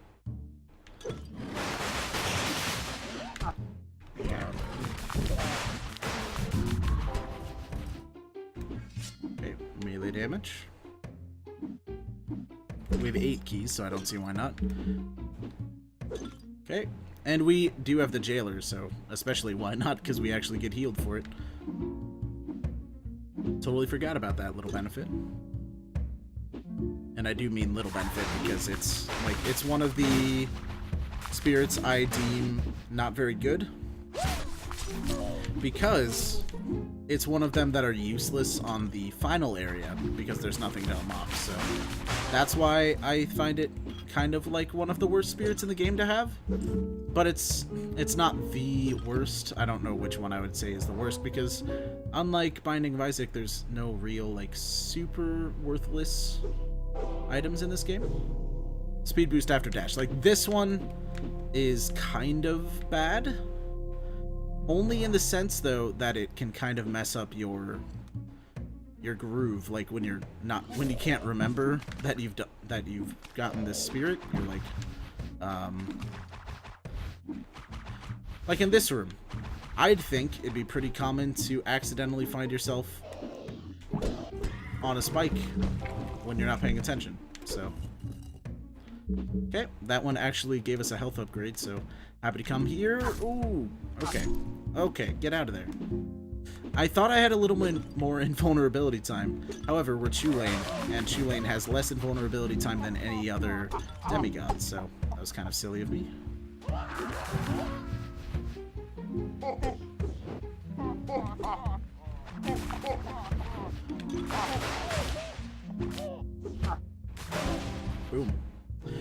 Speaker 1: Okay, melee damage. We have 8 keys, so I don't see why not. Okay, and we do have the jailer, so especially why not, because we actually get healed for it. Totally forgot about that little benefit. And I do mean little benefit because it's like it's one of the spirits I deem not very good, because it's one of them that are useless on the final area because there's nothing to unlock. So that's why I find it kind of like one of the worst spirits in the game to have. But it's not the worst. I don't know which one I would say is the worst, because unlike Binding of Isaac, there's no real like super worthless items in this game. Speed boost after dash. Like, this one is kind of bad. Only in the sense, though, that it can kind of mess up your groove. Like, when you can't remember that you've gotten this spirit, you're like in this room. I'd think it'd be pretty common to accidentally find yourself on a spike when you're not paying attention. So, okay, that one actually gave us a health upgrade, so happy to come here. Ooh, okay, get out of there. I thought I had a little bit more invulnerability time. However, we're Chulane, and Chulane has less invulnerability time than any other demigod, so that was kind of silly of me. Boom.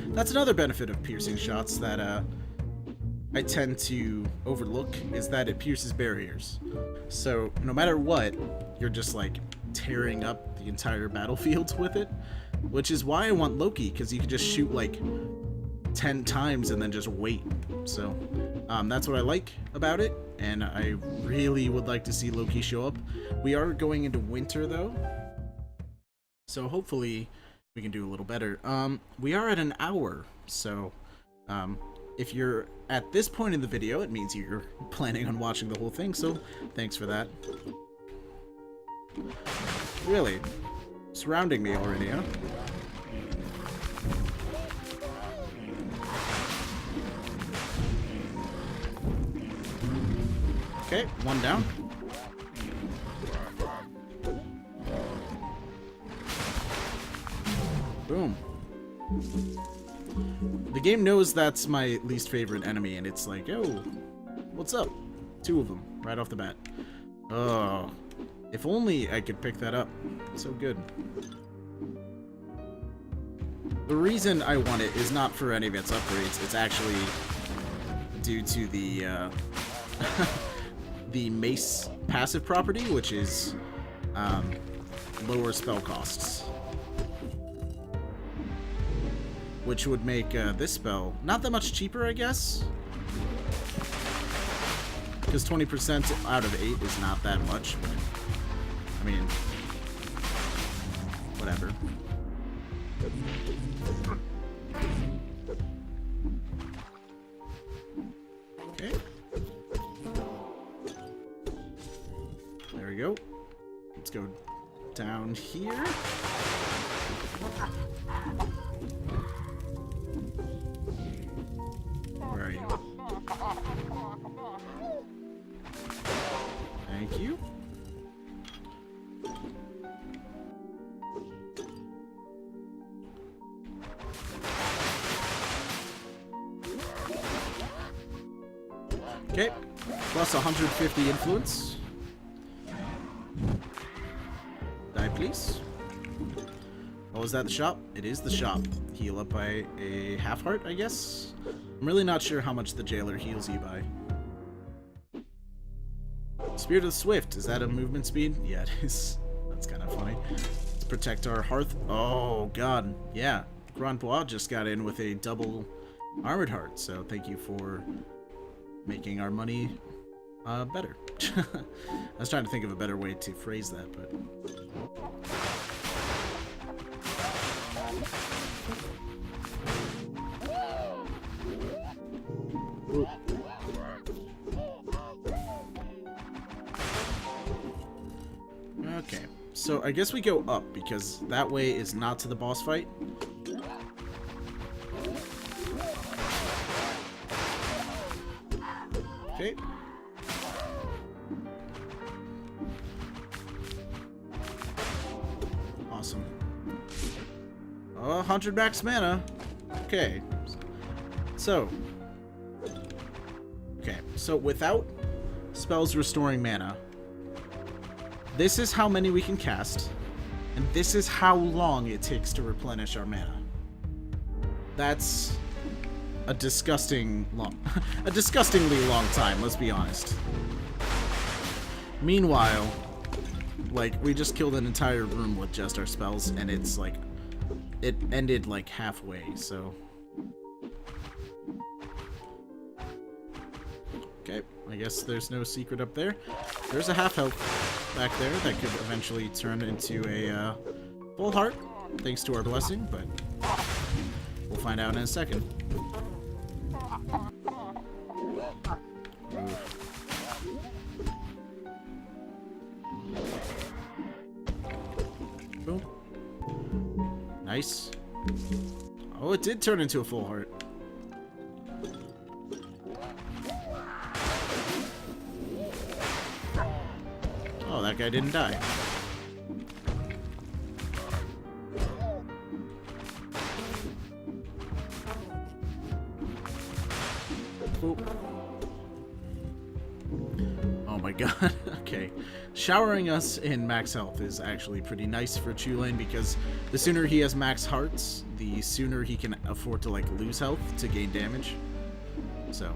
Speaker 1: That's another benefit of piercing shots that I tend to overlook, is that it pierces barriers. So no matter what, you're just like tearing up the entire battlefield with it, which is why I want Loki, because you can just shoot like 10 times and then just wait. So that's what I like about it, and I really would like to see Loki show up. We are going into winter though, so hopefully we can do a little better. We are at an hour, so if you're at this point in the video, it means you're planning on watching the whole thing, so thanks for that. Really? Surrounding me already, huh? Okay, one down. Boom. The game knows that's my least favorite enemy, and it's like, oh, what's up? 2 of them, right off the bat. Oh, if only I could pick that up. So good. The reason I want it is not for any of its upgrades. It's actually due to the the mace passive property, which is lower spell costs, which would make this spell not that much cheaper, I guess, because 20% out of 8 is not that much, but I mean, whatever. Okay. There we go. Let's go down here. Where are you? Thank you. Okay, plus 150 influence. Die, please. Oh, is that the shop? It is the shop. Heal up by a half heart, I guess? I'm really not sure how much the jailer heals you by. Spirit of the Swift, is that a movement speed? Yeah, it is. That's kind of funny. Let's protect our hearth. Oh, God. Yeah. Grand Bois just got in with a double armored heart, so thank you for making our money better. I was trying to think of a better way to phrase that, but... Ooh. Okay, so I guess we go up, because that way is not to the boss fight. Okay. Awesome. Oh, 100 max mana. Okay. So without spells restoring mana, this is how many we can cast, and this is how long it takes to replenish our mana. That's a disgustingly long time, let's be honest. Meanwhile, like, we just killed an entire room with just our spells, and it's like it ended like halfway, so. Okay, I guess there's no secret up there. There's a half health back there that could eventually turn into a full heart, thanks to our blessing, but we'll find out in a second. Boom. Nice. Oh, it did turn into a full heart. Oh, that guy didn't die. Boop. Oh my god. Okay. Showering us in max health is actually pretty nice for Chulane because the sooner he has max hearts, the sooner he can afford to like lose health to gain damage. So.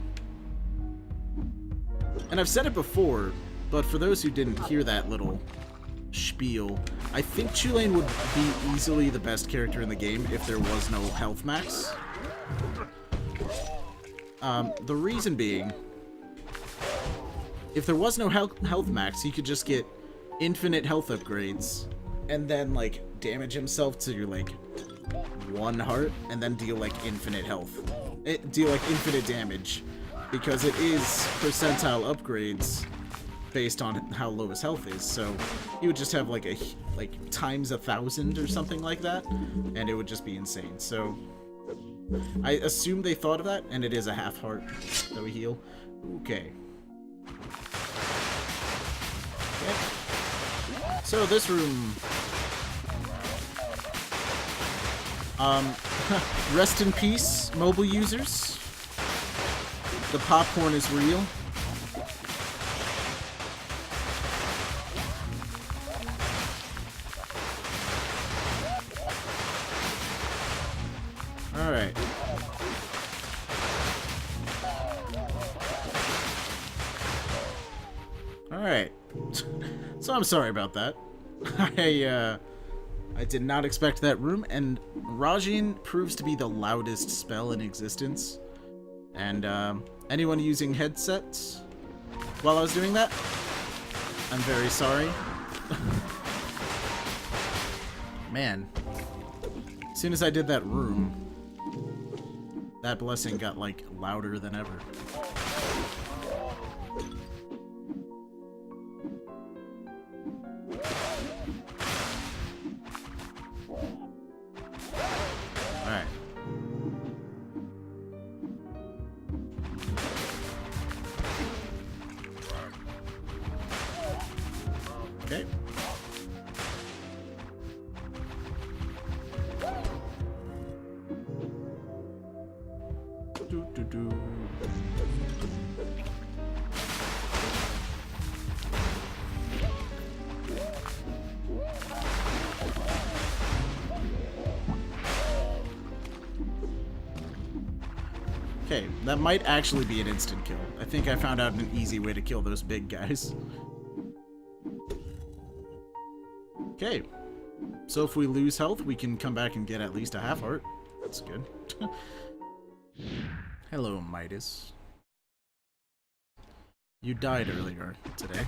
Speaker 1: And I've said it before, but for those who didn't hear that little spiel, I think Chulane would be easily the best character in the game if there was no health max. The reason being, if there was no health max, he could just get infinite health upgrades and then like damage himself to like 1 heart and then deal like infinite health. Deal like infinite damage because it is percentile upgrades based on how low his health is. So he would just have like a times 1,000 or something like that, and it would just be insane. So I assume they thought of that, and it is a half heart that we heal. Okay. So this room, rest in peace, mobile users. The popcorn is real. All right. All right. So I'm sorry about that. I did not expect that room, and Rajin proves to be the loudest spell in existence. And anyone using headsets while I was doing that, I'm very sorry. Man, as soon as I did that room, that blessing got like louder than ever. Alright. Okay. Do. Okay, that might actually be an instant kill. I think I found out an easy way to kill those big guys. Okay, so if we lose health, we can come back and get at least a half heart. That's good. Hello, Midas. You died earlier today.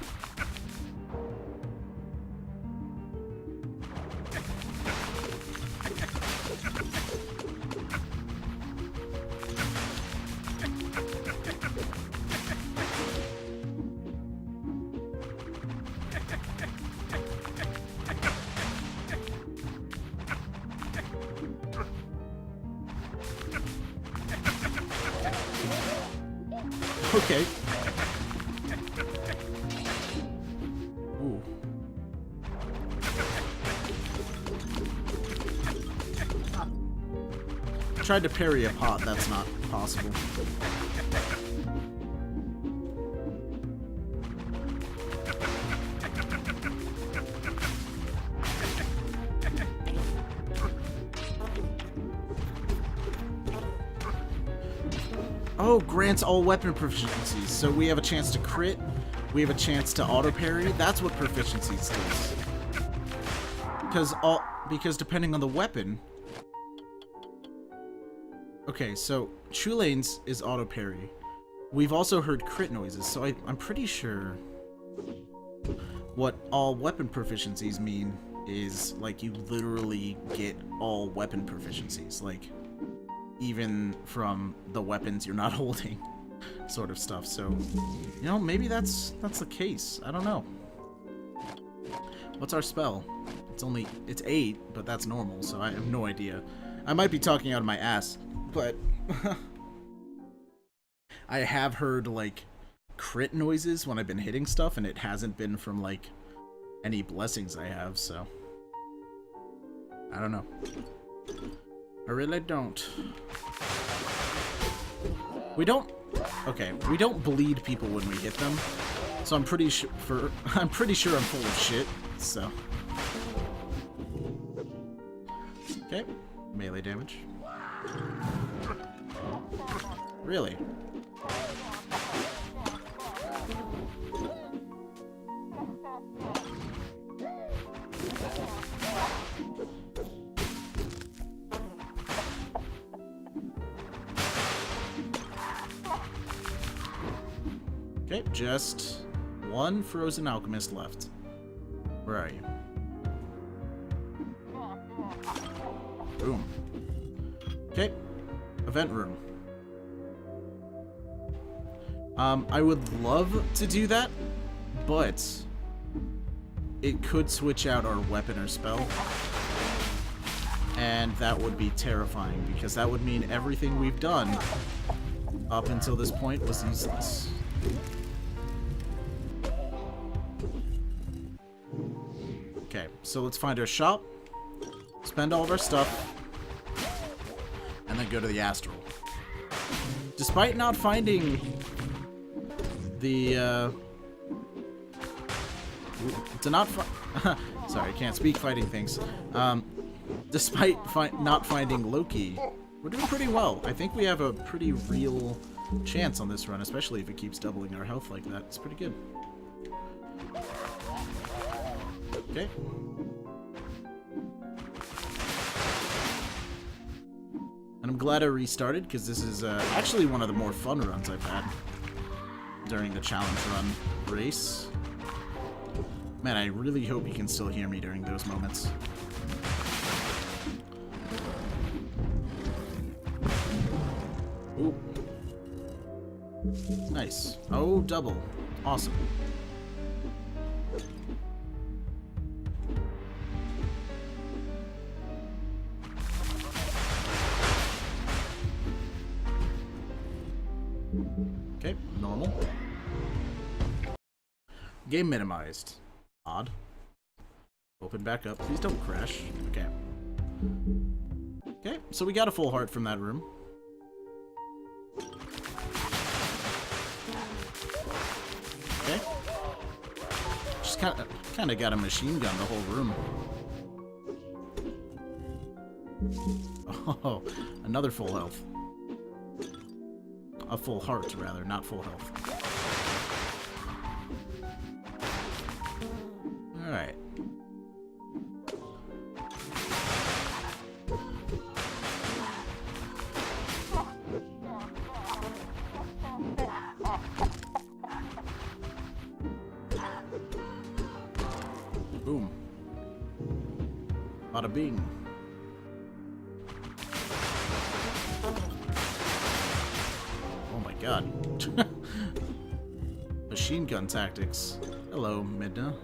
Speaker 1: Okay. Ooh. Tried to parry a pot, that's not possible. Oh, grants all weapon proficiencies. So we have a chance to crit, we have a chance to auto parry. That's what proficiencies does. Because depending on the weapon, Okay, so True Lanes is auto parry. We've also heard crit noises, so I'm pretty sure what all weapon proficiencies mean is, like, you literally get all weapon proficiencies, like, even from the weapons you're not holding, sort of stuff. So, you know, maybe that's the case. I don't know. What's our spell? It's 8, but that's normal, so I have no idea. I might be talking out of my ass, but I have heard, like, crit noises when I've been hitting stuff, and it hasn't been from, like, any blessings I have, so I don't know. I really don't. We don't bleed people when we hit them, so I'm pretty sure I'm full of shit, so. Okay, melee damage. Really? Okay, just one frozen alchemist left. Where are you? Boom. Okay, event room. I would love to do that, but it could switch out our weapon or spell, and that would be terrifying, because that would mean everything we've done up until this point was useless. Okay, so let's find our shop, spend all of our stuff, and then go to the astral. Despite not finding the, sorry, I can't speak fighting things. Despite not finding Loki, we're doing pretty well. I think we have a pretty real chance on this run, especially if it keeps doubling our health like that. It's pretty good. Okay. And I'm glad I restarted, because this is actually one of the more fun runs I've had during the challenge run race. Man, I really hope you can still hear me during those moments. Ooh. Nice. Oh, double. Awesome. Okay, normal. Game minimized. Odd. Open back up. Please don't crash. Okay. Okay, so we got a full heart from that room. Okay. Just kind of got a machine gun the whole room. Oh, another full health. A full heart, rather, not full health. Alright. Boom. Bada bing. God. Machine gun tactics. Hello, Midna.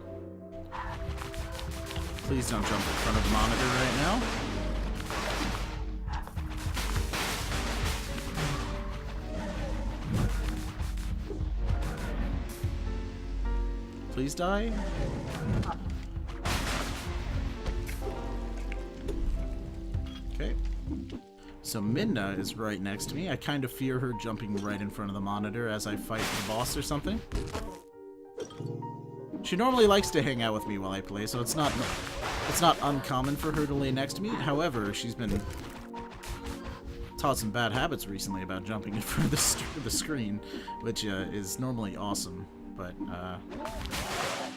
Speaker 1: Please don't jump in front of the monitor right now. Please die. Okay. So Midna is right next to me. I kind of fear her jumping right in front of the monitor as I fight the boss or something. She normally likes to hang out with me while I play, so it's not uncommon for her to lay next to me. However, she's been taught some bad habits recently about jumping in front of the screen, which is normally awesome, but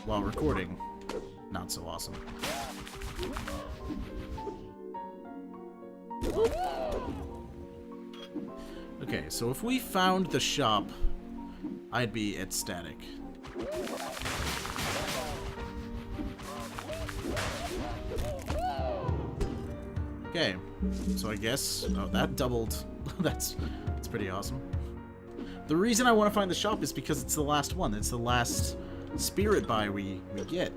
Speaker 1: while recording, not so awesome. Okay, so if we found the shop, I'd be ecstatic. Okay, so I guess... Oh, that doubled. That's pretty awesome. The reason I want to find the shop is because it's the last one. It's the last spirit buy we get.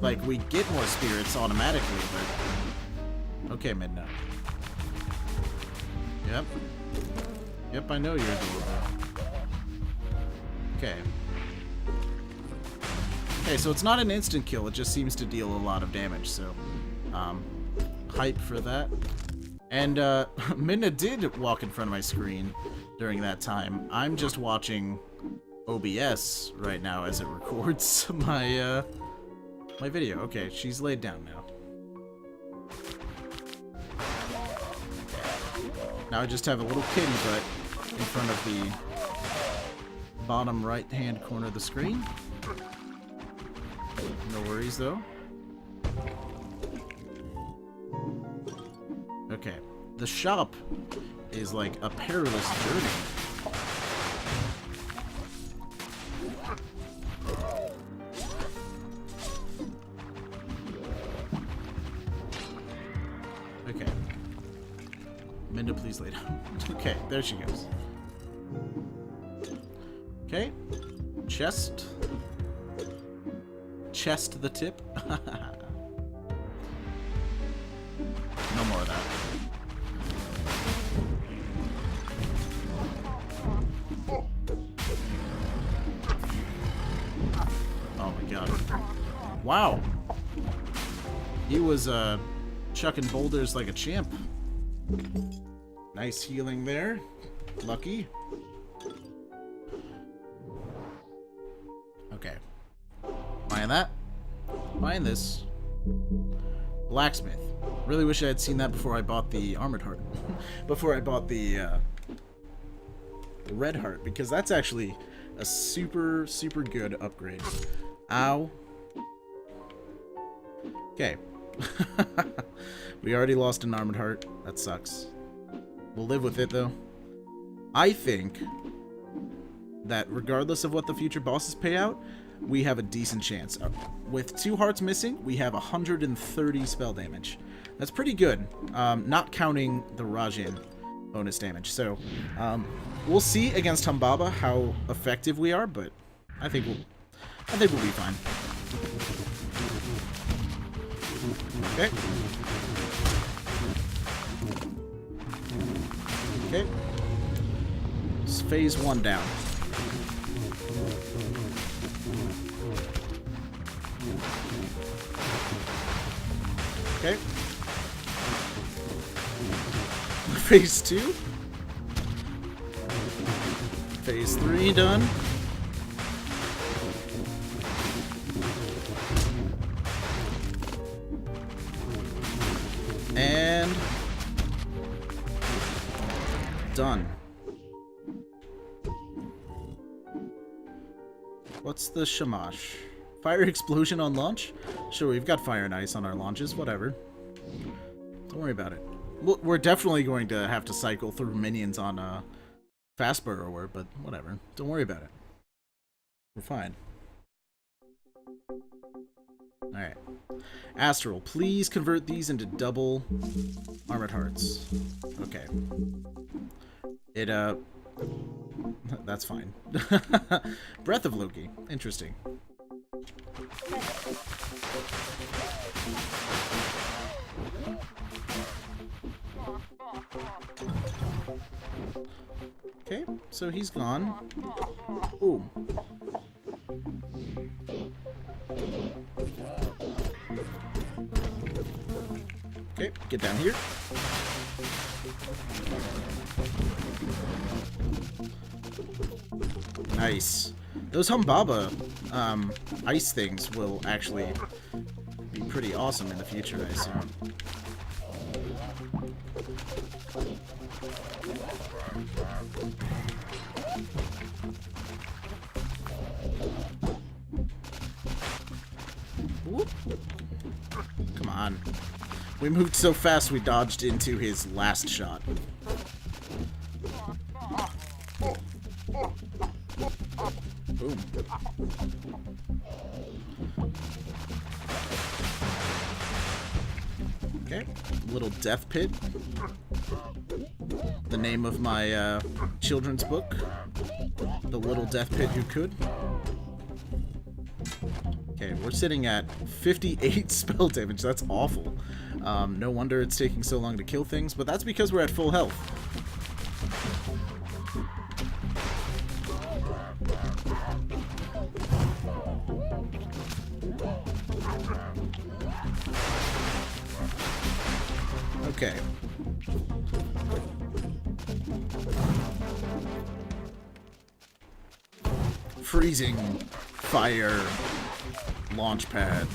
Speaker 1: Like, we get more spirits automatically, but... Okay, Midnight. Yep. Yep, I know you're a little. Okay. Okay, so it's not an instant kill, it just seems to deal a lot of damage, so... hype for that. And, Midna did walk in front of my screen during that time. I'm just watching OBS right now as it records my, my video. Okay, she's laid down now. Now I just have a little kitty butt in front of the bottom right-hand corner of the screen. No worries, though. Okay, the shop is like a perilous journey. Okay. Minda, please lay down. Okay, there she goes. Okay. Chest. Chest the tip. No more of that. Oh my god. Wow. He was chucking boulders like a champ. Nice healing there. Lucky. Okay. Buying that. Buying this. Blacksmith. Really wish I had seen that before I bought the Armored Heart. Before I bought the Red Heart, because that's actually a super, super good upgrade. Ow. Okay. We already lost an Armored Heart. That sucks. We'll live with it, though. I think that regardless of what the future bosses pay out, we have a decent chance. With 2 hearts missing, we have 130 spell damage. That's pretty good, not counting the Rajin bonus damage. So, we'll see against Humbaba how effective we are, but I think we'll be fine. Okay. Okay. It's phase 1 down. Okay. Phase 2. Phase 3 done. And done. What's the shamash? Fire explosion on launch? Sure, we've got fire and ice on our launches, whatever. Don't worry about it. We're definitely going to have to cycle through minions on fast burrower, but whatever. Don't worry about it. We're fine. Alright. Astral, please convert these into double Armored Hearts. Okay. It, that's fine. Breath of Loki. Interesting. Okay, so he's gone. Ooh. Okay, get down here. Nice. Those Humbaba ice things will actually be pretty awesome in the future, I assume. Whoop. Come on. We moved so fast we dodged into his last shot. Okay, little death pit. The name of my children's book. The Little Death Pit Who Could. Okay, we're sitting at 58 spell damage. That's awful. No wonder it's taking so long to kill things, but that's because we're at full health. Okay. Freezing fire launch pad.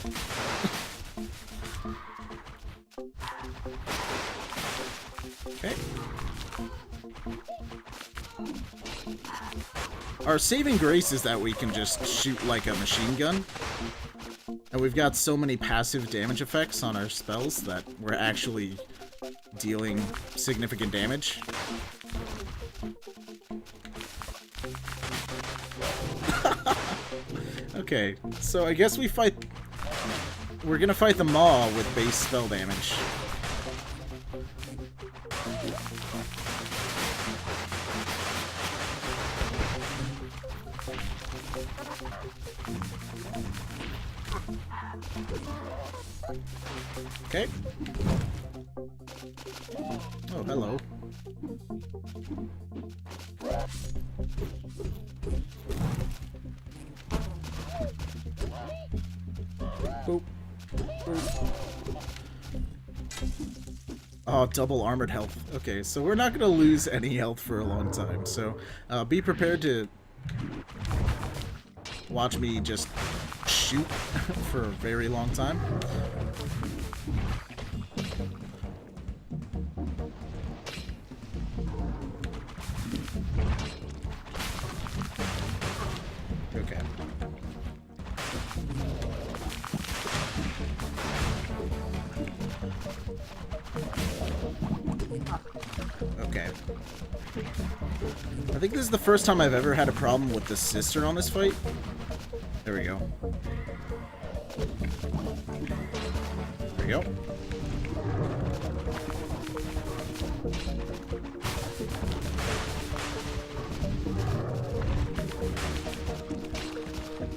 Speaker 1: Okay. Our saving grace is that we can just shoot like a machine gun. And we've got so many passive damage effects on our spells that we're actually dealing significant damage. Okay, so I guess we're gonna fight the Maw with base spell damage. Okay. Oh, hello. Boop. Boop. Oh, double armored health. Okay, so we're not going to lose any health for a long time, so be prepared to watch me just shoot for a very long time. Okay. Okay. I think this is the first time I've ever had a problem with the sister on this fight. There we go. There we go.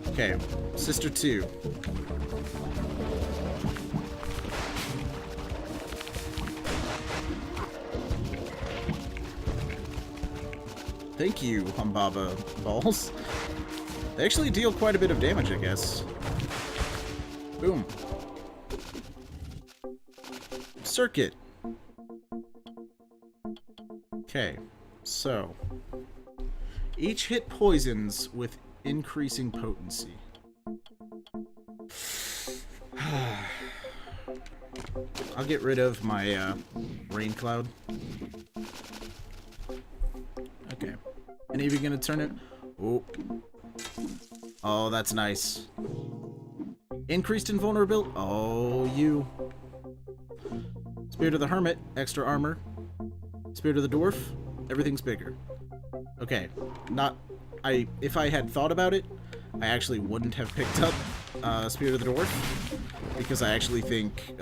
Speaker 1: Okay, Sister 2. Thank you, Humbaba balls. They actually deal quite a bit of damage, I guess. Boom. Circuit. Okay, so each hit poisons with increasing potency. I'll get rid of my rain cloud. Okay. Any of you gonna turn it? Oh. Oh, that's nice. Increased invulnerability. Oh, you. Spirit of the Hermit, extra armor. Spirit of the Dwarf, everything's bigger. Okay, if I had thought about it, I actually wouldn't have picked up Spirit of the Dwarf, because I actually think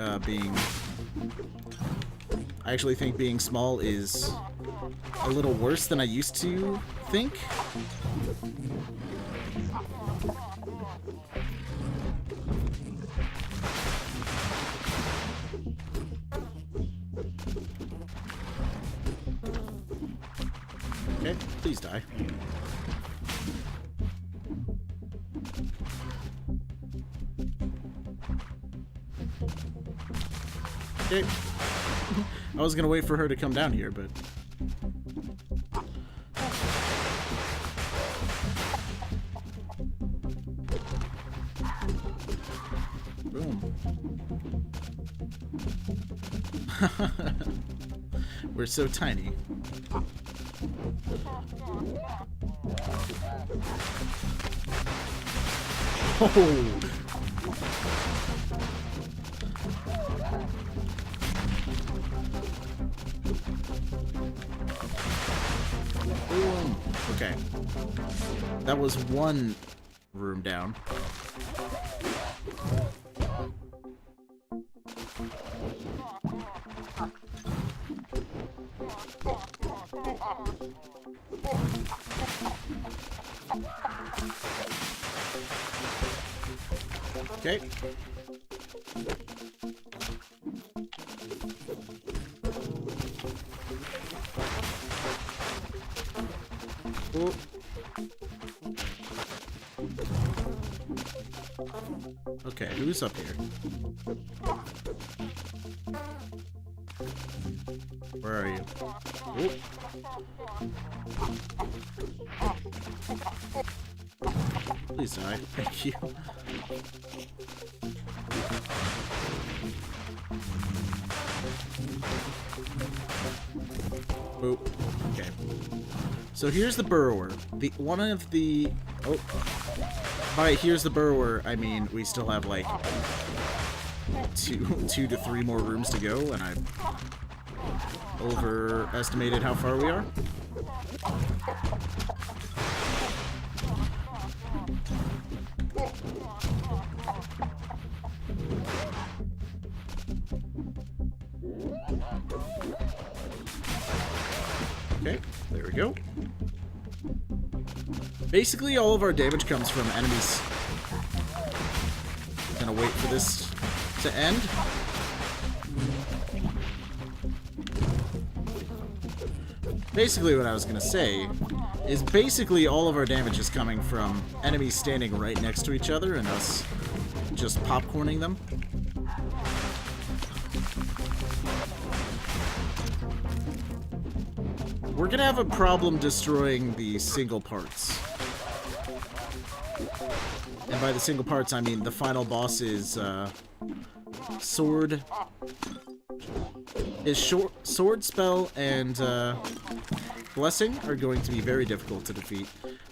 Speaker 1: being small is a little worse than I used to think. Okay, please die. Okay. I was gonna wait for her to come down here, but... Boom. We're so tiny. Oh! Boom. Okay. That was one room down. Okay. Ooh. Okay, who's up here? Where are you? Ooh. Please die. Thank you. Boop. Okay. So here's the burrower. One of the... Oh. By here's the burrower, I mean we still have like two to three more rooms to go, and I overestimated how far we are. Okay, there we go. Basically, all of our damage comes from enemies. Gonna wait for this to end. Basically, what I was gonna say is basically all of our damage is coming from enemies standing right next to each other and us just popcorning them. We're gonna have a problem destroying the single parts. And by the single parts, I mean the final boss is sword, sword spell, and blessing are going to be very difficult to defeat,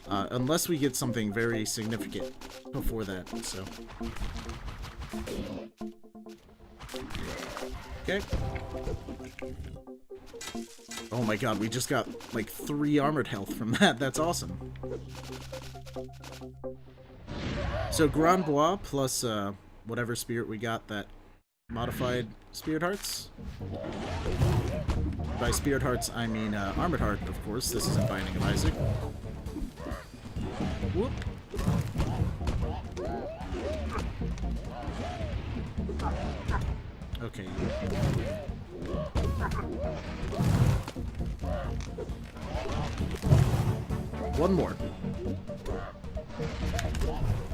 Speaker 1: unless we get something very significant before that. So, okay. Oh my god, we just got like 3 armored health from that. That's awesome. So Grand Bois plus whatever spirit we got that modified spirit hearts. By spirit hearts, I mean armored heart, of course. This isn't Binding of Isaac. Whoop. Okay. One more.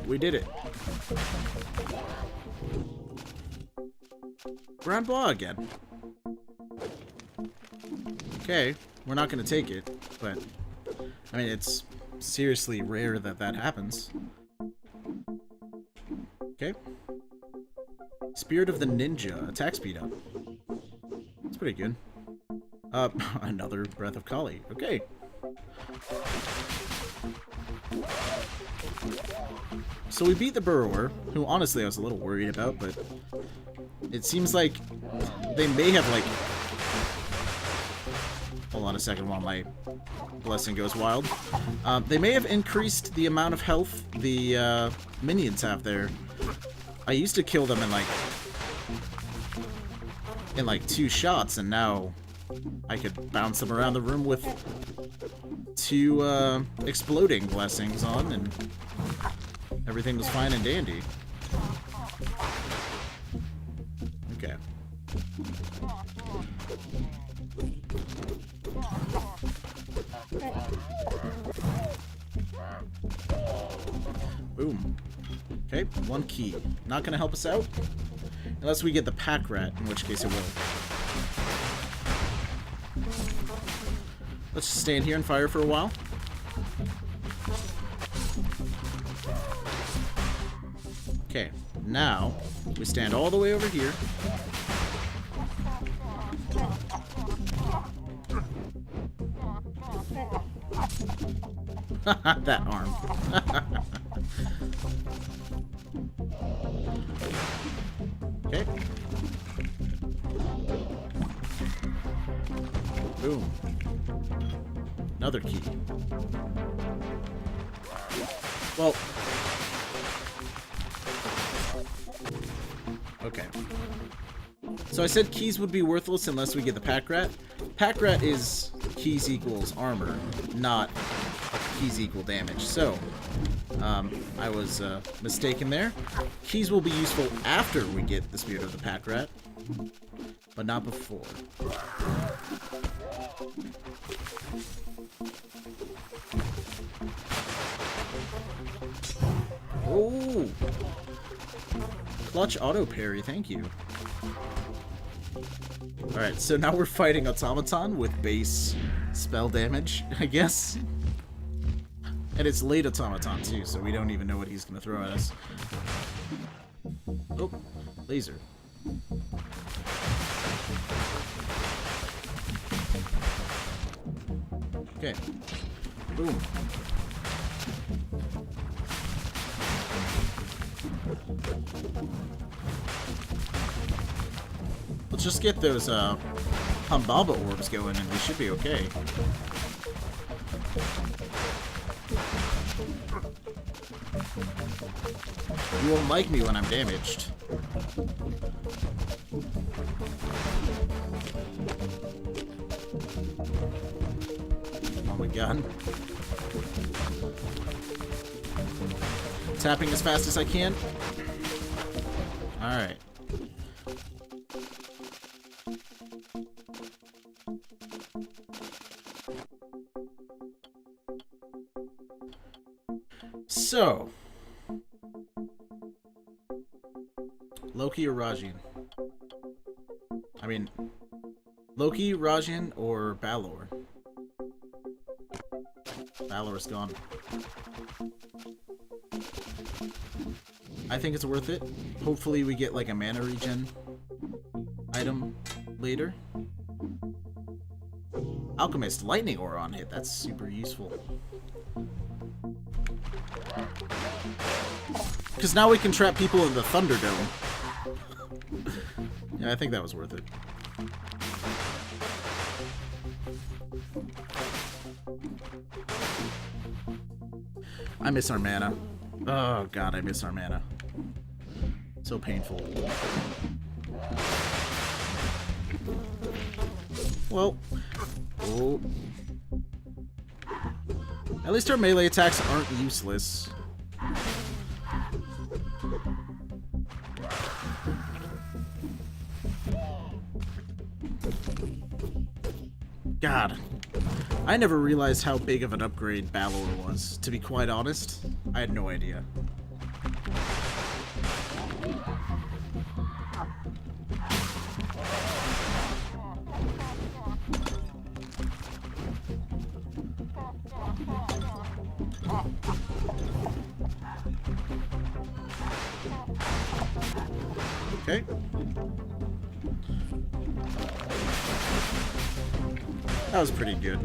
Speaker 1: We did it. Grand Bois again. Okay, we're not gonna take it, but I mean, it's seriously rare that that happens. Okay. Spirit of the Ninja, attack speed up. That's pretty good. Another Breath of Kali. Okay. So we beat the Burrower, who honestly I was a little worried about, but it seems like they may have, like... Hold on a second while my blessing goes wild. They may have increased the amount of health the minions have there. I used to kill them in like 2 shots, and now I could bounce them around the room with 2 exploding blessings on, and everything was fine and dandy. Okay. Boom. Okay, 1 key. Not gonna help us out. Unless we get the pack rat, in which case it will. Let's just stand here and fire for a while. Okay, now we stand all the way over here. That arm. Okay. Boom. Another key. Well, Okay. So I said keys would be worthless unless we get the pack rat. Pack rat is keys equals armor, not keys equal damage. So, I was mistaken there. Keys will be useful after we get the spirit of the pack rat, but not before. Oh! Clutch auto parry, thank you. Alright, so now we're fighting Automaton with base spell damage, I guess. And it's late Automaton too, so we don't even know what he's gonna throw at us. Oh, laser. Okay. Boom. Let's just get those Humbaba orbs going and we should be okay. You won't like me when I'm damaged. Oh my god. Tapping as fast as I can. Alright. So, Loki or Rajin? I mean, Loki, Rajin, or Balor? Balor's gone. I think it's worth it. Hopefully we get like a mana regen item later. Alchemist lightning aura on hit. That's super useful. Because now we can trap people in the Thunderdome. Yeah, I think that was worth it. I miss our mana. Oh god, I miss our mana. So painful. Well. Oh. At least our melee attacks aren't useless. God. I never realized how big of an upgrade Balor was. To be quite honest, I had no idea. Okay. That was pretty good.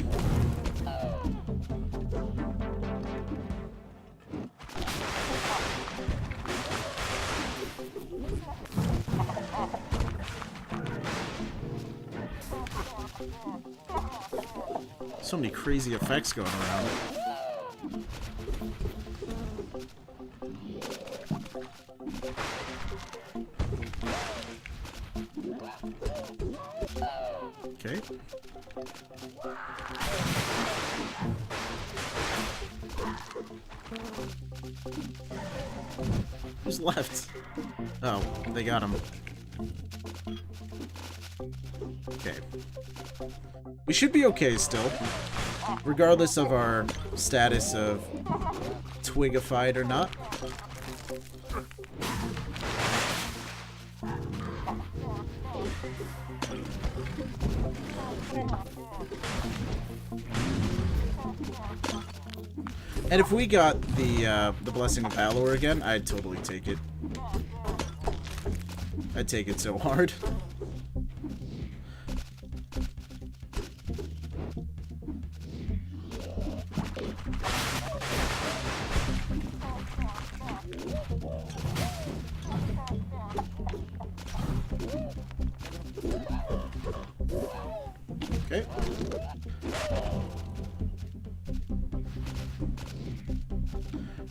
Speaker 1: So many crazy effects going around. Okay. Who's left? Oh, they got him. Okay. We should be okay still, regardless of our status of twigified or not. And if we got the Blessing of Balor again, I'd totally take it. I'd take it so hard. Okay.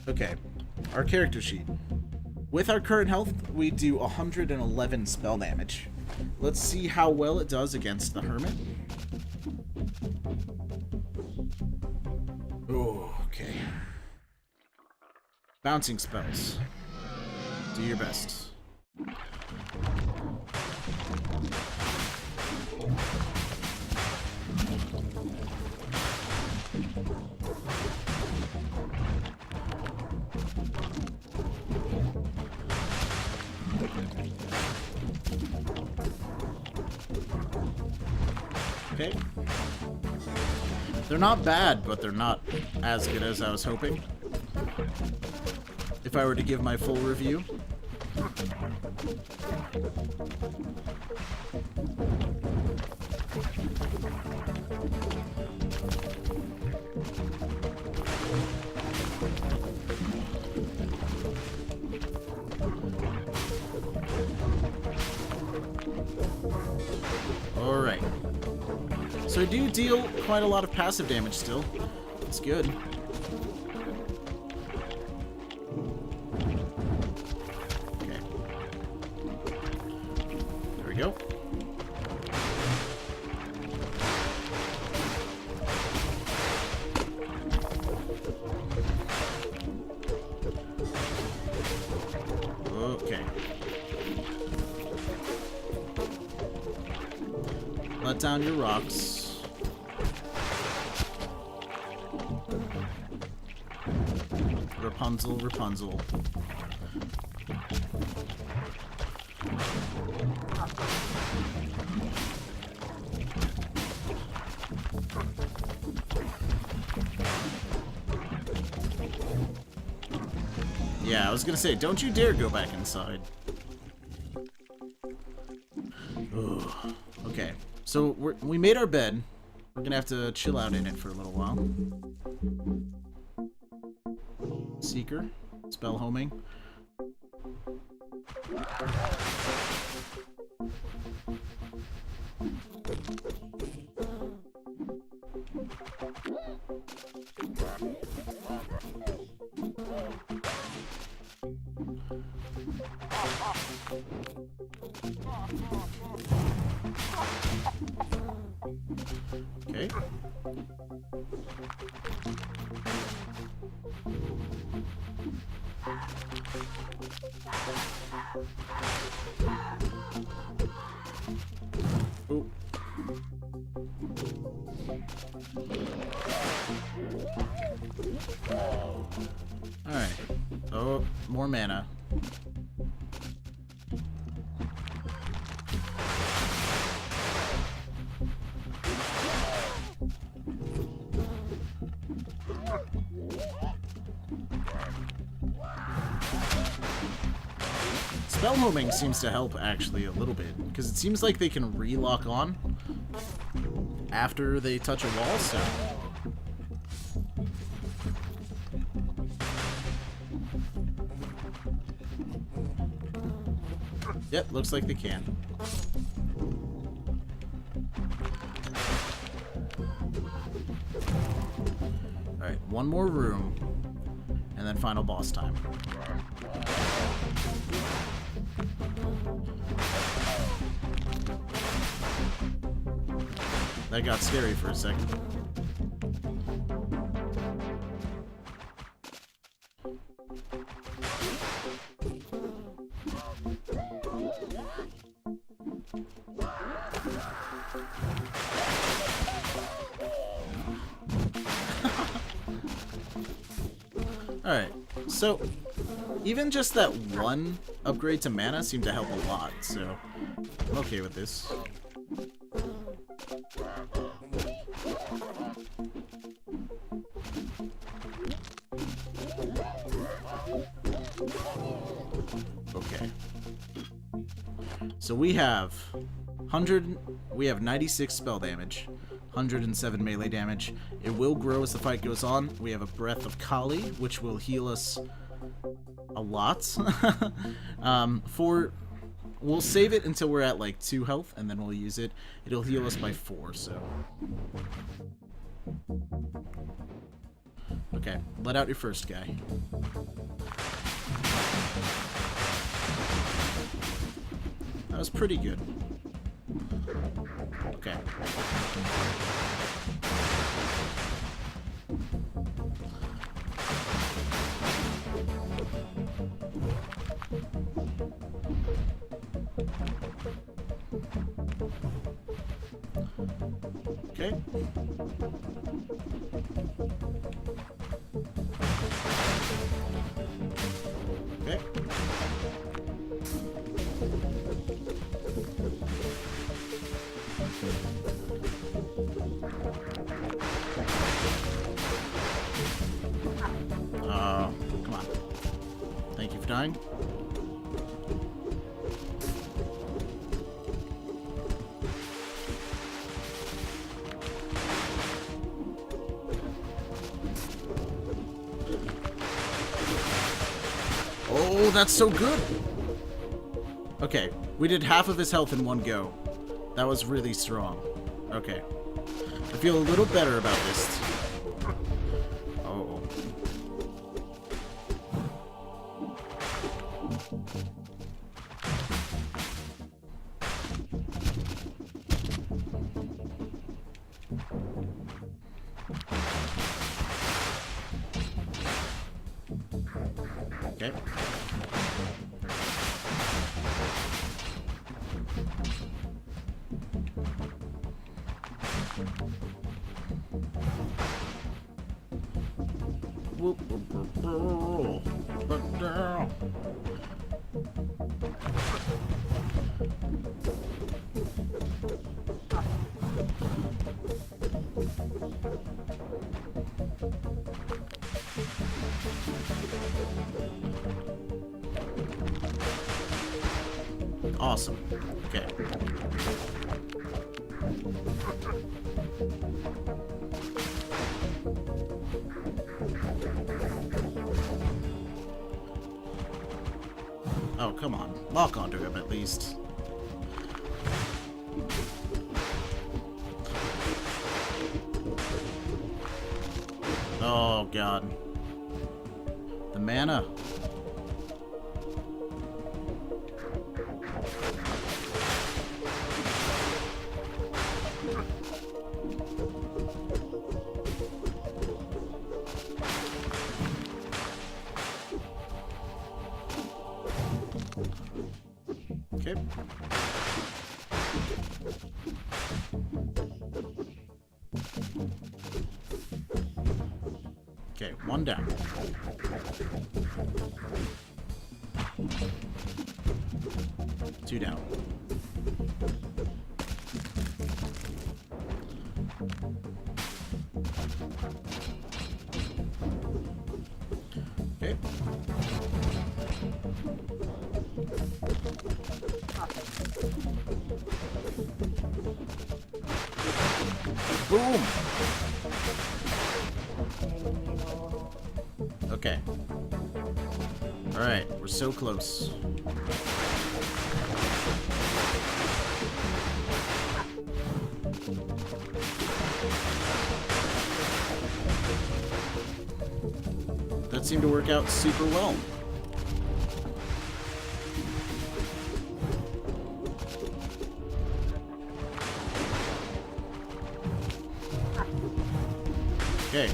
Speaker 1: Okay, our character sheet. With our current health, we do 111 spell damage. Let's see how well it does against the Hermit. Oh, okay. Bouncing spells. Do your best. Okay. They're not bad, but they're not as good as I was hoping. If I were to give my full review. Alright. So I do deal quite a lot of passive damage still. It's good. Okay. There we go. Okay. Let down your rocks. Rapunzel, Rapunzel. Yeah, I was gonna say, don't you dare go back inside. Ugh. Okay, so we made our bed. We're gonna have to chill out in it for a little while. Seeker, spell homing. Okay. Oh. Alright. Oh, more mana. Spell homing seems to help actually a little bit, because it seems like they can re-lock on after they touch a wall, so... Yep, looks like they can. Alright, one more room, and then final boss time. That got scary for a second. Alright, so even just that one upgrade to mana seemed to help a lot, so I'm okay with this. Okay. So we have 96 spell damage, 107 melee damage. It will grow as the fight goes on. We have a Breath of Kali, which will heal us a lot. We'll save it until we're at like 2 health, and then we'll use it. It'll heal us by 4, so. Okay, let out your first guy. That was pretty good. Okay. Okay. Okay. Come on. Thank you for dying. Oh, that's so good! Okay, we did half of his health in one go. That was really strong. Okay. I feel a little better about this. Oh. Okay. Awesome. Okay. Oh, come on. Lock onto him at least. Oh, God. The mana. Okay. Okay, one down. Two down. Okay. Boom! Okay. Alright, we're so close. That seemed to work out super well. Okay.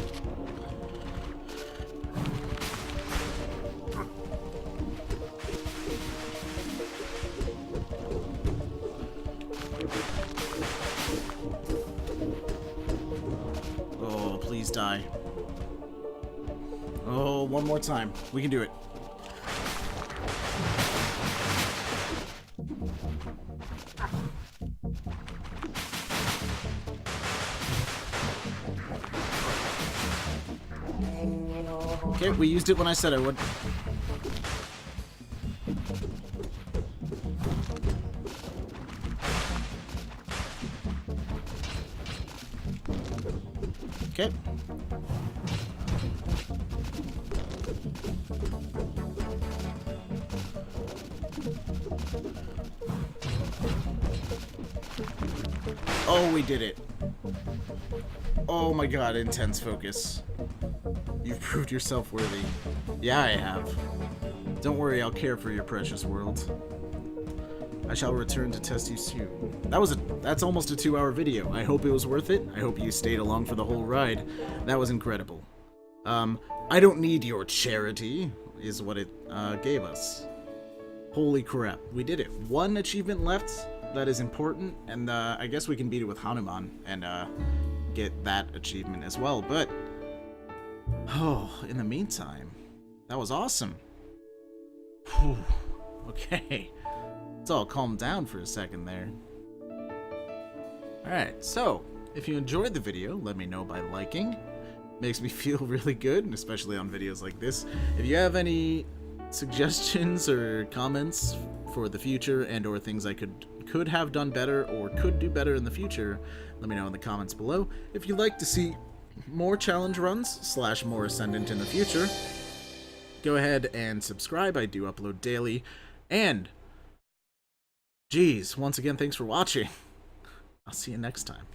Speaker 1: Oh, please die. Oh, one more time. We can do it. Okay, we used it when I said I would. Okay. Oh, we did it. Oh my god, intense focus. You've proved yourself worthy. Yeah, I have. Don't worry, I'll care for your precious world. I shall return to test you soon. That's almost a 2-hour video. I hope it was worth it. I hope you stayed along for the whole ride. That was incredible. I don't need your charity, is what it gave us. Holy crap, we did it. 1 achievement left that is important, and I guess we can beat it with Hanuman and get that achievement as well, but oh, in the meantime, that was awesome. Whew. Okay, let's all calm down for a second there. Alright, so, if you enjoyed the video, let me know by liking. Makes me feel really good, especially on videos like this. If you have any suggestions or comments for the future and or things I could have done better or could do better in the future, let me know in the comments below. If you'd like to see more challenge runs / more Ascendant in the future, go ahead and subscribe. I do upload daily. And geez, once again, thanks for watching. I'll see you next time.